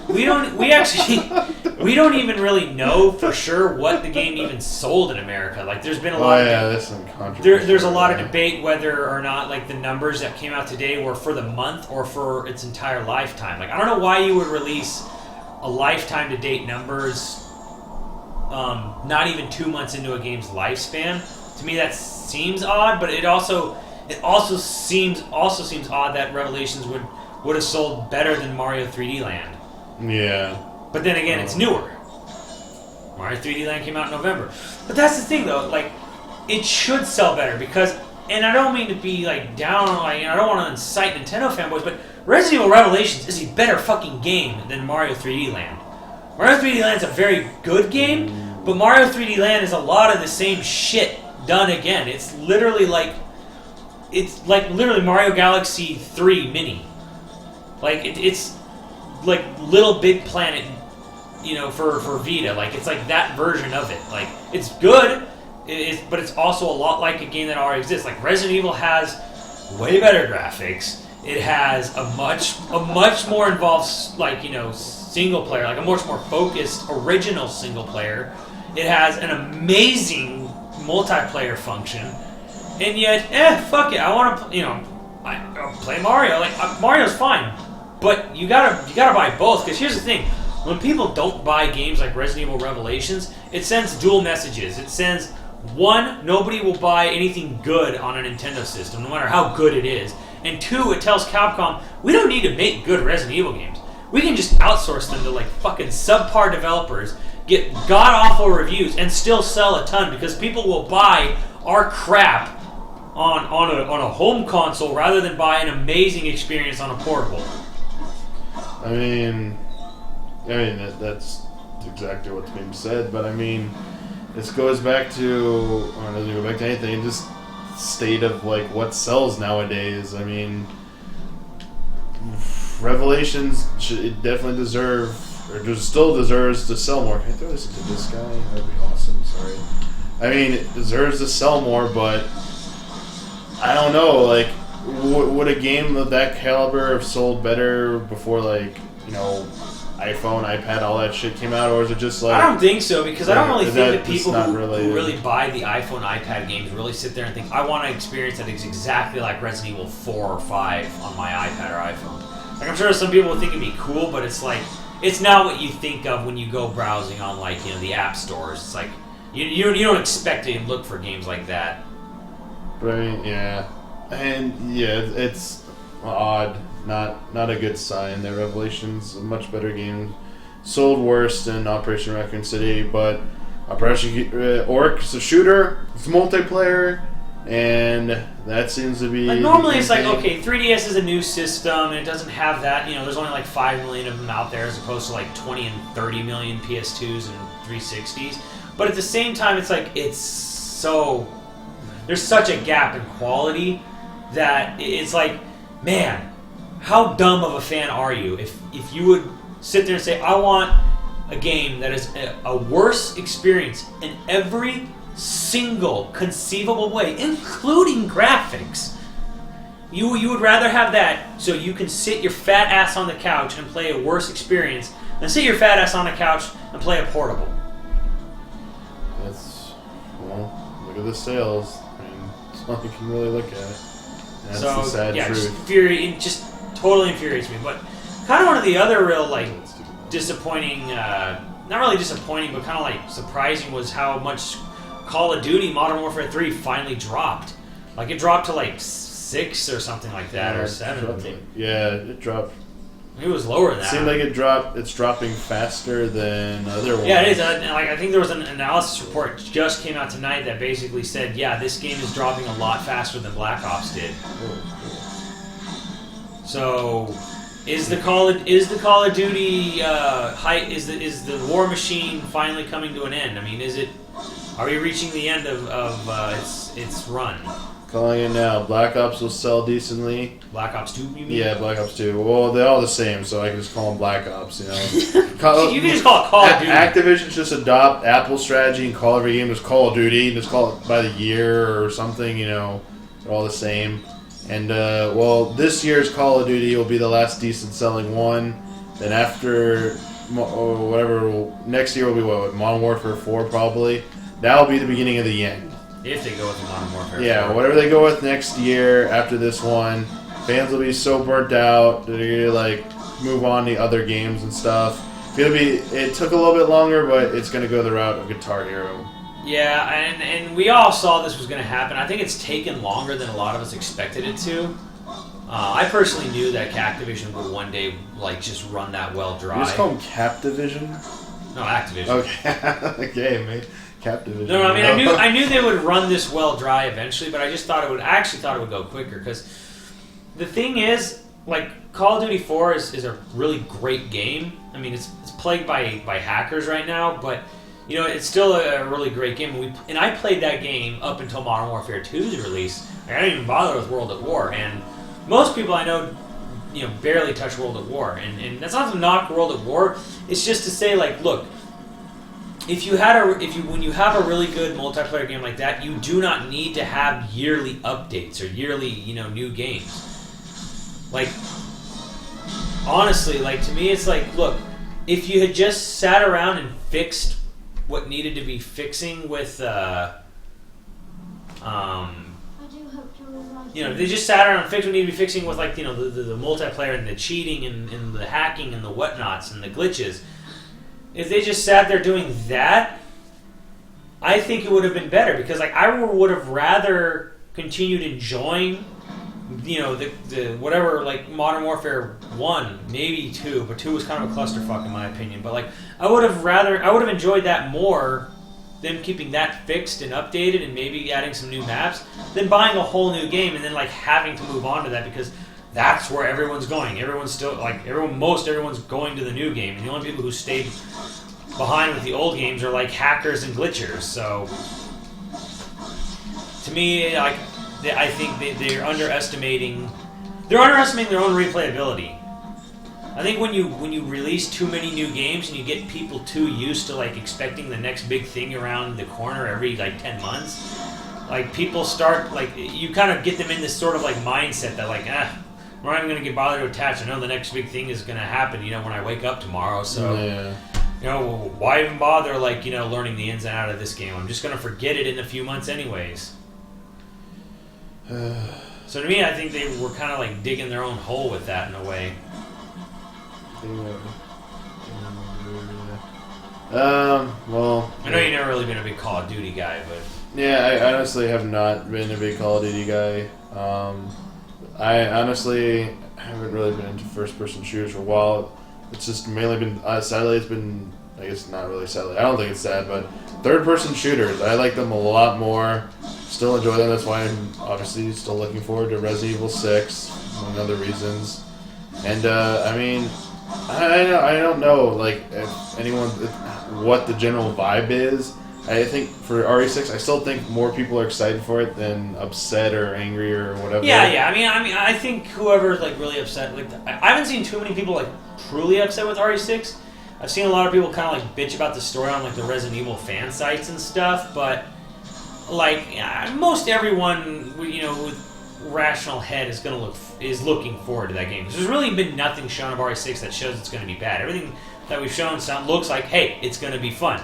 We don't even really know for sure what the game even sold in America. There's been a lot. There's some controversy. There's a lot of debate whether or not the numbers that came out today were for the month or for its entire lifetime. I don't know why you would release a lifetime to date numbers not even 2 months into a game's lifespan. To me, that seems odd, but it also seems odd that Revelations would have sold better than Mario 3D Land. Yeah. But then again, it's newer. Mario 3D Land came out in November. But that's the thing, though. It should sell better because, and I don't mean to be down on, I don't want to incite Nintendo fanboys, but Resident Evil Revelations is a better fucking game than Mario 3D Land. Mario 3D Land is a very good game, but Mario 3D Land is a lot of the same shit done again. It's literally literally Mario Galaxy 3 Mini. It's Little Big Planet, for Vita. It's that version of it. It's good, but it's also a lot like a game that already exists. Resident Evil has way better graphics. It has a much more involved, single player, a much more focused original single player. It has an amazing multiplayer function, and yet, fuck it. I want to, I'll play Mario. Like Mario's fine, but you gotta buy both. Because here's the thing: when people don't buy games like Resident Evil Revelations, it sends dual messages. It sends one, nobody will buy anything good on a Nintendo system, no matter how good it is. And two, it tells Capcom, we don't need to make good Resident Evil games. We can just outsource them to like fucking subpar developers, get god-awful reviews, and still sell a ton because people will buy our crap on a home console rather than buy an amazing experience on a portable. I mean that's exactly what's being said, but I mean, this goes back to, or it doesn't go back to anything, just state of like what sells nowadays. I mean, Revelations it definitely still deserves to sell more. Can I throw this into this guy? That'd be awesome. Sorry. I mean, it deserves to sell more, but I don't know. Like, would a game of that caliber have sold better before, like, you know, iPhone, iPad, all that shit came out, or is it just like? I don't think so, because I don't really think that people who related? really buy the iPhone, iPad games really sit there and think, I want an experience that is exactly like Resident Evil 4 or 5 on my iPad or iPhone. Like, I'm sure some people would think it'd be cool, but it's like, it's not what you think of when you go browsing on, like, you know, the app stores. It's like, you don't expect to look for games like that. But I mean, yeah. And, yeah, it's odd. Not a good sign. The Revelation's a much better game. Sold worse than Operation Raccoon City, but Operation Orc is a shooter. It's multiplayer, and that seems to be... Like, normally it's like, okay, 3DS is a new system, and it doesn't have that. You know, there's only like 5 million of them out there as opposed to like 20 and 30 million PS2s and 360s. But at the same time, it's like, it's so... There's such a gap in quality that it's like, man, how dumb of a fan are you if you would sit there and say, I want a game that is a worse experience in every single conceivable way, including graphics. You would rather have that so you can sit your fat ass on the couch and play a worse experience than sit your fat ass on the couch and play a portable. That's, well, look at the sales. I mean, it's all you can really look at. That's the sad truth. It just totally infuriates me. But kind of one of the other real, like, disappointing, not really disappointing, but kind of like surprising was how much Call of Duty Modern Warfare 3 finally dropped. Like, it dropped to like 6 or something like that, or 7. Yeah, it dropped. It was lower than that. It seemed like it's dropping faster than other ones. Yeah, it is. Like, I think there was an analysis report just came out tonight that basically said, yeah, this game is dropping a lot faster than Black Ops did. So, is the Call of Duty is the war machine finally coming to an end? I mean, are we reaching the end of its run? Calling it now. Black Ops will sell decently. Black Ops 2, you mean? Yeah, Black Ops 2. Well, they're all the same, so I can just call them Black Ops, you know. You can just call it Call of Duty. Activision just adopt Apple's strategy and call every game just Call of Duty. Just call it by the year or something, you know. They're all the same. And, well, this year's Call of Duty will be the last decent-selling one. Then after, next year will be what, Modern Warfare 4 probably. That'll be the beginning of the end. If they go with the Modern Warfare 4. Yeah, whatever they go with next year after this one, fans will be so burnt out that they're gonna like move on to other games and stuff. It took a little bit longer, but it's gonna go the route of Guitar Hero. Yeah, and we all saw this was gonna happen. I think it's taken longer than a lot of us expected it to. I personally knew that Activision would one day like just run that well dry. You just call them Captivision? No, Activision. Okay, okay, mate. Captivision. No, I mean, I knew they would run this well dry eventually, but I just thought it would go quicker. Because the thing is, like, Call of Duty 4 is a really great game. I mean, it's plagued by hackers right now, but you know, it's still a really great game. And I played that game up until Modern Warfare 2's release. Like, I didn't even bother with World at War, and most people I know, you know, barely touch World at War. And that's not to knock World at War. It's just to say, like, look. When you have a really good multiplayer game like that, you do not need to have yearly updates or yearly, you know, new games. Like, honestly, like, to me, it's like, look, if you had just sat around and fixed what needed to be fixing with, I do hope you're all right. they just sat around and fixed what needed to be fixing with like, the multiplayer and the cheating and the hacking and the whatnots and the glitches. If they just sat there doing that, I think it would have been better because like I would have rather continued enjoying, the whatever like Modern Warfare 1, maybe 2, but 2 was kind of a clusterfuck in my opinion. But like I would have enjoyed that more, them keeping that fixed and updated and maybe adding some new maps, than buying a whole new game and then like having to move on to that because that's where everyone's going. Everyone's still like everyone's going to the new game, and the only people who stayed behind with the old games are like hackers and glitchers. So to me, like I think they're underestimating their own replayability. I think when you release too many new games and you get people too used to like expecting the next big thing around the corner every like 10 months, like people start like you kind of get them in this sort of like mindset that like I'm not even gonna get bothered to attach. I know the next big thing is gonna happen, when I wake up tomorrow. So why even bother like learning the ins and out of this game? I'm just gonna forget it in a few months anyways. So to me, I think they were kind of like digging their own hole with that in a way. Well, I know you've never really been a big Call of Duty guy, but yeah, I honestly have not been a big Call of Duty guy. I honestly haven't really been into first-person shooters for a while. It's just mainly been sadly, it's been, I guess not really sadly. I don't think it's sad, but third-person shooters, I like them a lot more. Still enjoy them. That's why I'm obviously still looking forward to Resident Evil 6, among other reasons. And I mean, I don't know, like what the general vibe is. I think for RE6, I still think more people are excited for it than upset or angry or whatever. Yeah. I mean, I think whoever's like really upset, like I haven't seen too many people like truly upset with RE6. I've seen a lot of people kind of like bitch about the story on like the Resident Evil fan sites and stuff, but like most everyone, with rational head is looking forward to that game. There's really been nothing shown of RE6 that shows it's going to be bad. Everything that we've shown looks like, hey, it's going to be fun.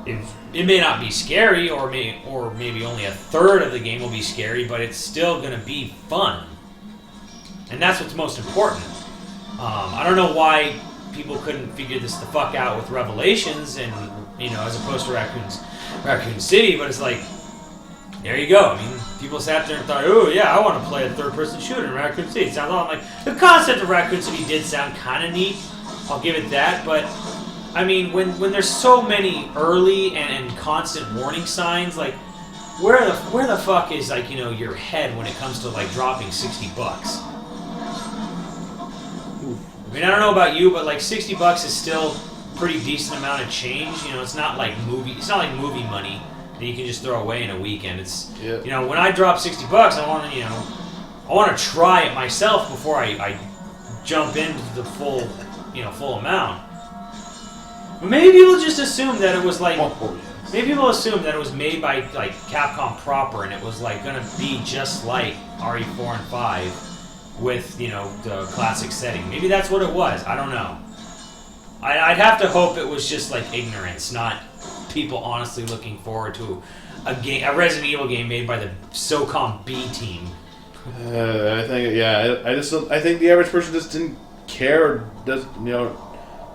It may not be scary, or maybe only a third of the game will be scary, but it's still going to be fun, and that's what's most important. I don't know why people couldn't figure this the fuck out with Revelations, and as opposed to Raccoon City, but it's like, there you go. I mean, people sat there and thought, oh yeah, I want to play a third-person shooter in Raccoon City. It sounds a lot like the concept of Raccoon City did sound kind of neat. I'll give it that, but I mean, when there's so many early and constant warning signs, like where the fuck is like your head when it comes to like dropping $60? I mean, I don't know about you, but like $60 is still a pretty decent amount of change. It's not like movie money that you can just throw away in a weekend. It's when I drop $60, I want to try it myself before I jump into the full amount. But maybe people just assume that it was like maybe people assume that it was made by like Capcom proper, and it was like gonna be just like RE4 and 5 with the classic setting. Maybe that's what it was. I don't know. I'd have to hope it was just like ignorance, not people honestly looking forward to a Resident Evil game made by the SOCOM B team. I think I think the average person just didn't care,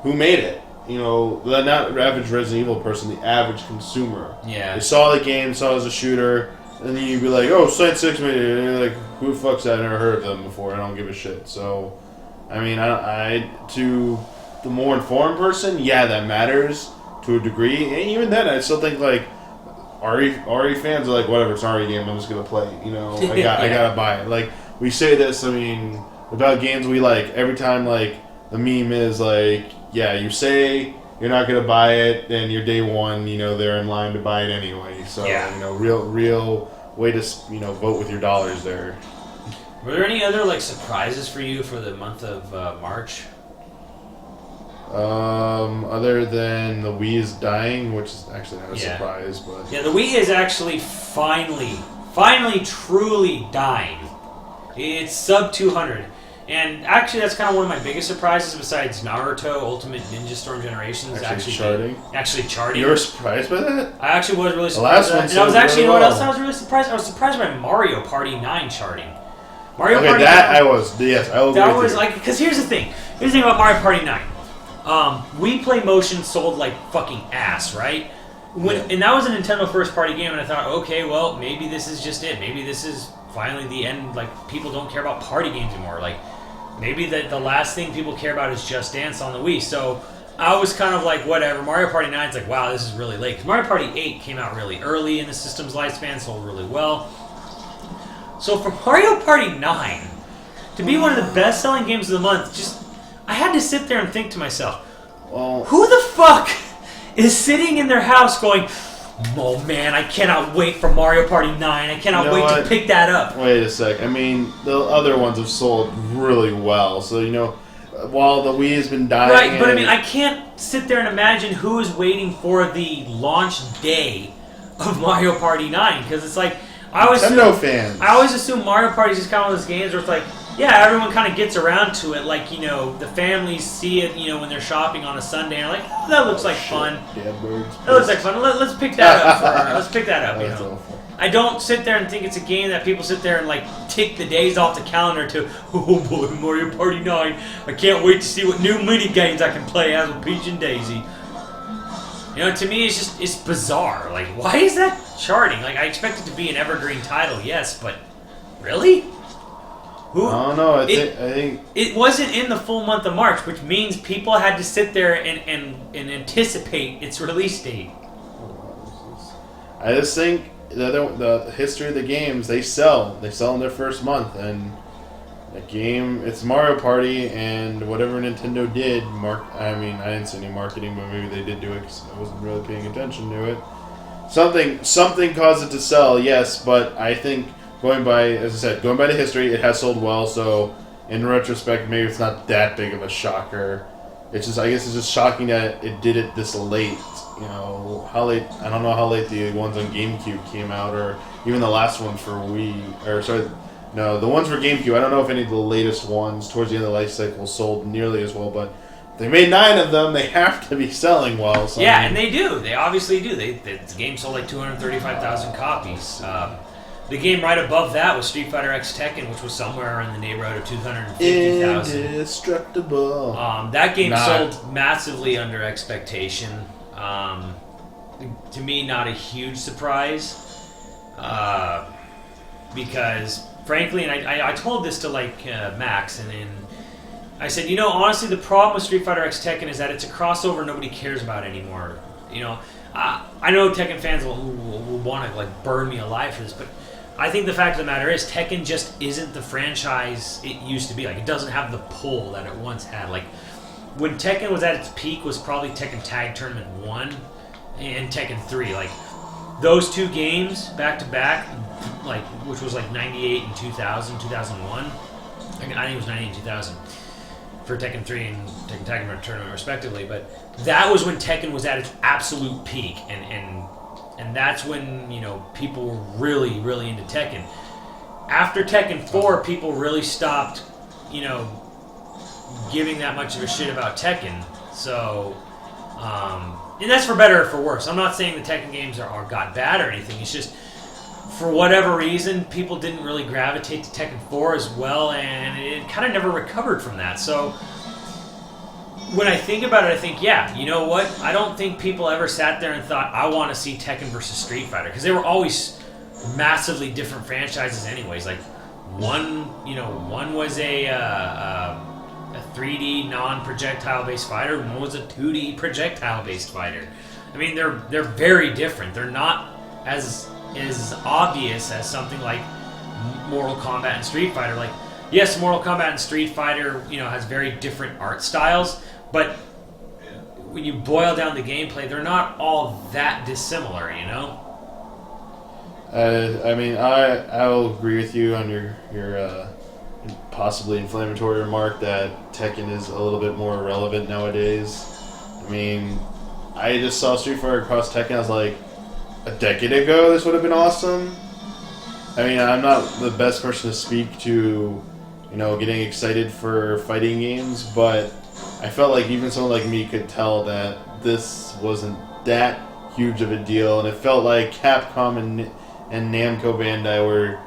who made it. The not average Resident Evil person, the average consumer. Yeah. They saw the game, saw it as a shooter, and then you'd be like, oh, Site 6 made it. And you're like, who the fuck's that? I never heard of them before. I don't give a shit. So, I mean, to the more informed person, yeah, that matters to a degree. And even then, I still think, like, RE fans are like, whatever, it's an RE game, I'm just going to play it. I gotta buy it. Like, we say this, I mean, about games we like, every time, like, the meme is like, yeah, you say you're not going to buy it, and your day one, they're in line to buy it anyway. So, real way to, vote with your dollars there. Were there any other, like, surprises for you for the month of March? Other than the Wii is dying, which is actually not a surprise, but... Yeah, the Wii is actually finally truly dying. It's sub 200. And actually, that's kind of one of my biggest surprises besides Naruto Ultimate Ninja Storm Generations. Actually charting. You were surprised by that? I actually was really surprised by that. And I was actually, what else I was really surprised? I was surprised by Mario Party 9 charting. Mario Okay, Party that 9, I was. Yes, I will agree that with was you. like, because here's the thing about Mario Party 9. We Play Motion sold like fucking ass, right? And that was a Nintendo first party game, and I thought, okay, well, maybe this is just it. Maybe this is finally the end. Like, people don't care about party games anymore. Like, maybe the last thing people care about is Just Dance on the Wii. So I was kind of like, whatever. Mario Party 9's like, wow, this is really late. Because Mario Party 8 came out really early in the system's lifespan, sold really well. So for Mario Party 9 to be one of the best-selling games of the month, I had to sit there and think to myself, Well, who the fuck is sitting in their house going, oh man, I cannot wait for Mario Party 9. I cannot You know wait what? to pick that up. wait a sec. I mean, the other ones have sold really well. So, while the Wii has been dying... Right, but I mean, I can't sit there and imagine who is waiting for the launch day of Mario Party 9. Because it's like, I always assume Mario Party is just kind of one of those games where it's like, yeah, everyone kind of gets around to it. Like, the families see it, when they're shopping on a Sunday, and they're like, oh, that looks like fun. Damn birds. That looks like fun. Let's pick that up. Let's pick that up. That's awful. I don't sit there and think it's a game that people sit there and like tick the days off the calendar to, oh boy, Mario Party 9. I can't wait to see what new mini games I can play as with Peach and Daisy. To me, it's bizarre. Like, why is that charting? Like, I expect it to be an evergreen title, yes, but really? Who? I don't know. I think It wasn't in the full month of March, which means people had to sit there and anticipate its release date. I just think the history of the games, they sell in their first month, and the game, it's Mario Party, and whatever Nintendo did, I didn't see any marketing, but maybe they did do it because I wasn't really paying attention to it. Something caused it to sell, yes, but I think going by the history, it has sold well, so in retrospect, maybe it's not that big of a shocker. I guess it's just shocking that it did it this late. How late, I don't know how late the ones on GameCube came out, or even the last one for Wii, the ones for GameCube, I don't know if any of the latest ones towards the end of the life cycle sold nearly as well, but they made 9 of them, they have to be selling well. So yeah, and they do. They obviously do. The game sold like 235,000 copies. The game right above that was Street Fighter X Tekken, which was somewhere in the neighborhood of 250,000. Indestructible. That game sold massively under expectation. To me, not a huge surprise. Because, frankly, and I told this to Max, and I said, honestly, the problem with Street Fighter X Tekken is that it's a crossover nobody cares about anymore. I know Tekken fans will want to burn me alive for this, but I think the fact of the matter is Tekken just isn't the franchise it used to be. It doesn't have the pull that it once had. When Tekken was at its peak was probably Tekken Tag Tournament 1 and Tekken 3. Those two games back to back, which was 98 and 2000, 2001. I think it was 98 and 2000 for Tekken 3 and Tekken Tag Tournament respectively. But that was when Tekken was at its absolute peak, and that's when people were really, really into Tekken. After Tekken 4, people really stopped, giving that much of a shit about Tekken. So, and that's for better or for worse. I'm not saying the Tekken games got bad or anything. It's just, for whatever reason, people didn't really gravitate to Tekken 4 as well, and it kind of never recovered from that. So, when I think about it, I think, yeah, you know what? I don't think people ever sat there and thought, I want to see Tekken versus Street Fighter, because they were always massively different franchises anyways. One was a 3D non-projectile-based fighter, and one was a 2D projectile-based fighter. I mean, they're very different. They're not as obvious as something like Mortal Kombat and Street Fighter. Yes, Mortal Kombat and Street Fighter, has very different art styles, but when you boil down the gameplay, they're not all that dissimilar, I will agree with you on your possibly inflammatory remark that Tekken is a little bit more relevant nowadays. I just saw Street Fighter Cross Tekken. I was like, a decade ago, this would have been awesome. I'm not the best person to speak to, getting excited for fighting games, but I felt like even someone like me could tell that this wasn't that huge of a deal, and it felt like Capcom and Namco Bandai were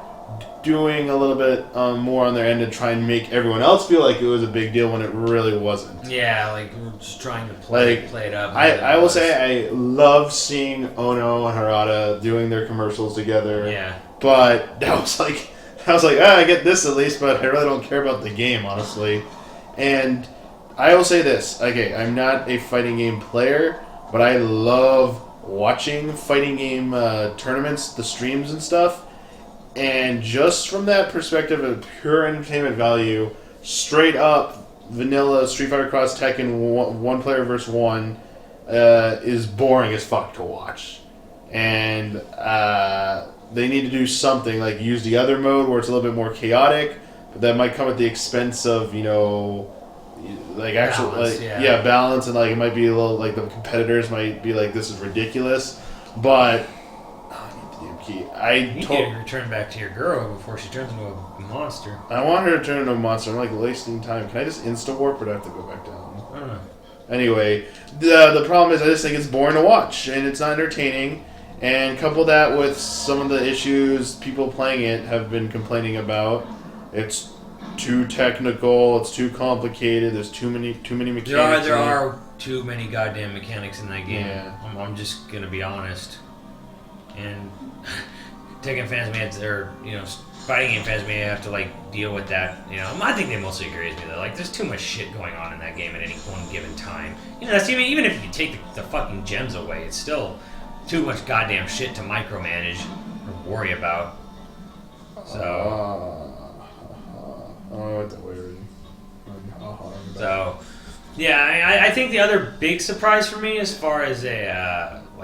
doing a little bit more on their end to try and make everyone else feel like it was a big deal when it really wasn't. Yeah, like we're just trying to play it up. I will say I love seeing Ono and Harada doing their commercials together. Yeah. But that was like, I get this at least, but I really don't care about the game, honestly. And I will say this. Okay, I'm not a fighting game player, but I love watching fighting game tournaments, the streams and stuff. And just from that perspective of pure entertainment value, straight up vanilla Street Fighter Cross Tekken one player versus one is boring as fuck to watch. And they need to do something like use the other mode where it's a little bit more chaotic, but that might come at the expense of like actual balance, balance, and like it might be a little like the competitors might be like this is ridiculous, but. You can return back to your girl before she turns into a monster. I want her to turn into a monster. I'm like wasting time. Can I just insta warp or do I have to go back down? I don't know. Anyway, the problem is I just think it's boring to watch and it's not entertaining. And couple that with some of the issues people playing it have been complaining about. It's too technical. It's too complicated. There's too many mechanics. There are too many goddamn mechanics in that game. Yeah. I'm just gonna be honest. And Tekken fans may have to, or fighting game fans may have to like deal with that. I think they mostly agree with me though. Like, there's too much shit going on in that game at any one given time. That's even if you take the fucking gems away, it's still too much goddamn shit to micromanage or worry about. So. So, yeah, I think the other big surprise for me, as far as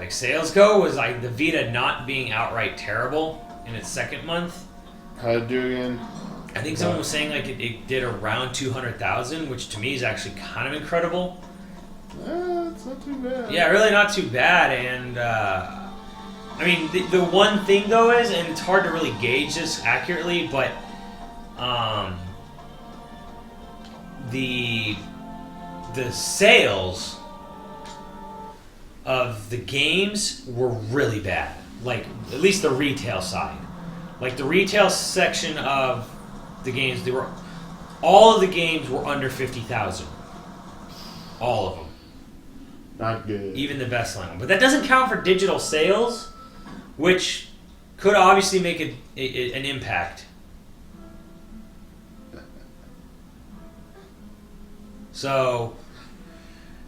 sales go, was like the Vita not being outright terrible in its second month. How'd it do again? I think someone was saying like it did around 200,000, which to me is actually kind of incredible. It's not too bad. Yeah, really not too bad. And I mean, the one thing though is, and it's hard to really gauge this accurately, but the sales of the games were really bad. Like, at least the retail side. Like, the retail section of the games, all of the games were under 50,000. All of them. Not good. Even the best selling one. But that doesn't count for digital sales, which could obviously make an impact. So,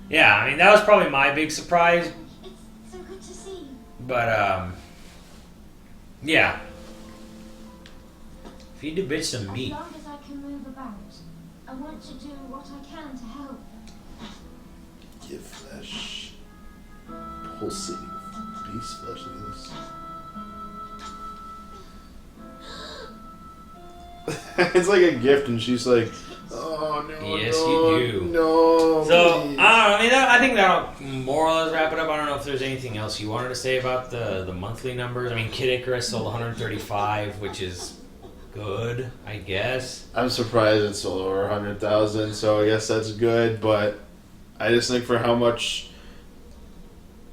yeah, I mean, that was probably my big surprise. It's so good to see you. But, yeah. Feed the bitch some meat. As long as I can move about, I want to do what I can to help. Give flesh. Pulsating beast flesh. Look at this. It's like a gift, and she's like, oh, no, Yes, no, you do. No, So, please. I don't know. I think that'll more or less wrap it up. I don't know if there's anything else you wanted to say about the monthly numbers. I mean, Kid Icarus sold 135, which is good, I guess. I'm surprised it sold over 100,000, so I guess that's good, but I just think for how much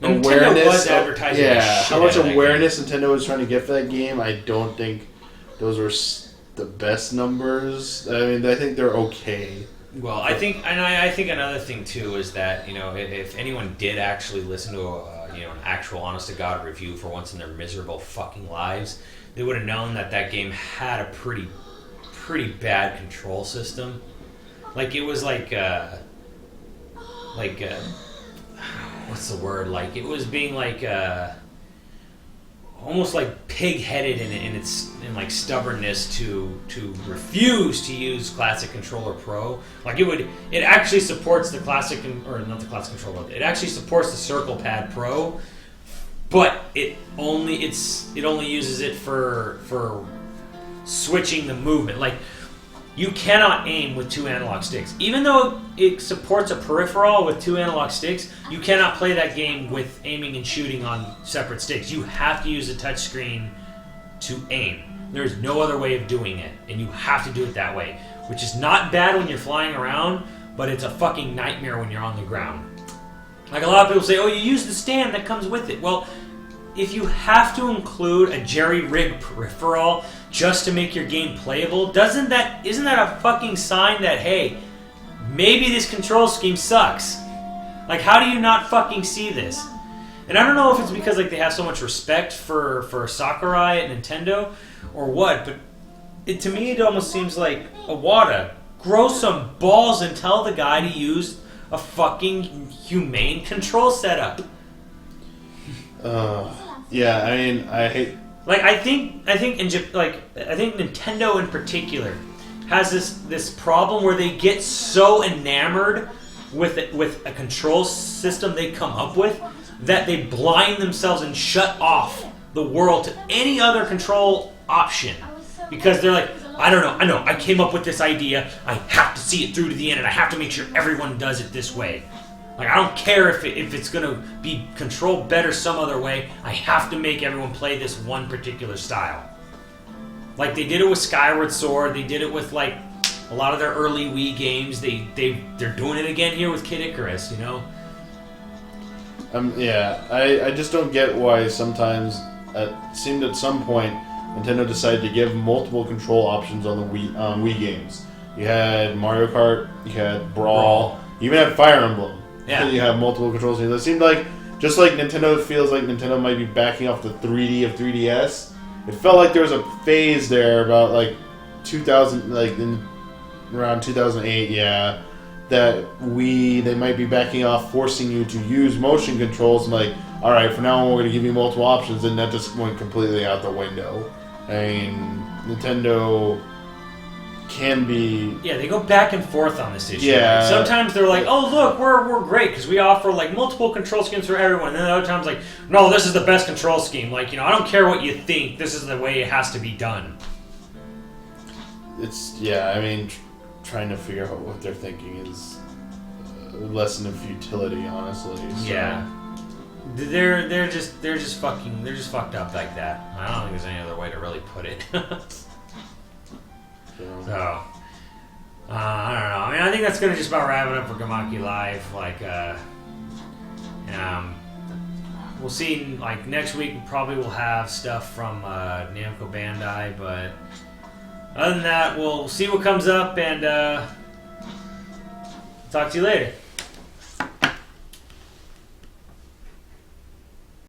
Nintendo awareness... was advertising the shit how much out of that awareness Nintendo was trying to get for that game, I don't think those were the best numbers. I mean, I think they're okay. Well, I think another thing too is that if anyone did actually listen to an actual honest to god review for once in their miserable fucking lives, they would have known that game had a pretty bad control system. Like, it was what's the word? Like, it was being almost like pig-headed in like stubbornness to refuse to use Classic Controller Pro. Like, it actually supports the Classic, or not the Classic Controller. It actually supports the Circle Pad Pro, but it only uses it for switching the movement. Like, you cannot aim with two analog sticks. Even though it supports a peripheral with two analog sticks, you cannot play that game with aiming and shooting on separate sticks. You have to use a touchscreen to aim. There's no other way of doing it, and you have to do it that way, which is not bad when you're flying around, but it's a fucking nightmare when you're on the ground. Like, a lot of people say, oh, you use the stand that comes with it. Well, if you have to include a jerry-rigged peripheral just to make your game playable, isn't that a fucking sign that, hey, maybe this control scheme sucks? Like, how do you not fucking see this? And I don't know if it's because like they have so much respect for Sakurai at Nintendo or what, but to me it almost seems like, Iwata, grow some balls and tell the guy to use a fucking humane control setup. Yeah, I mean, I hate. Like I think Nintendo in particular has this problem where they get so enamored with a control system they come up with that they blind themselves and shut off the world to any other control option because they're like, I know, I came up with this idea, I have to see it through to the end and I have to make sure everyone does it this way. Like, I don't care if it's going to be controlled better some other way. I have to make everyone play this one particular style. Like, they did it with Skyward Sword. They did it with, like, a lot of their early Wii games. They're doing it again here with Kid Icarus, you know? Yeah, I just don't get why sometimes, it seemed at some point, Nintendo decided to give multiple control options on the Wii games. You had Mario Kart, you had Brawl. You even had Fire Emblem. Yeah. You have multiple controls. It seemed like, just like Nintendo feels like Nintendo might be backing off the 3D of 3DS, it felt like there was a phase there about like 2000, like around 2008, yeah, that they might be backing off, forcing you to use motion controls, and like, alright, from now on we're going to give you multiple options, and that just went completely out the window. I mean, Nintendo can be... Yeah, they go back and forth on this issue. Yeah. Like, sometimes they're like, oh, look, we're great because we offer, like, multiple control schemes for everyone. And then other times, like, no, this is the best control scheme. Like, you know, I don't care what you think. This is the way it has to be done. It's, yeah, I mean, trying to figure out what they're thinking is a lesson of futility, honestly. So. Yeah. They're just fucked up like that. I don't think there's any other way to really put it. So, I don't know. I mean, I think that's gonna just about wrap it up for Gemakei Live. Like, we'll see. Like next week, probably we'll have stuff from Namco Bandai. But other than that, we'll see what comes up and talk to you later.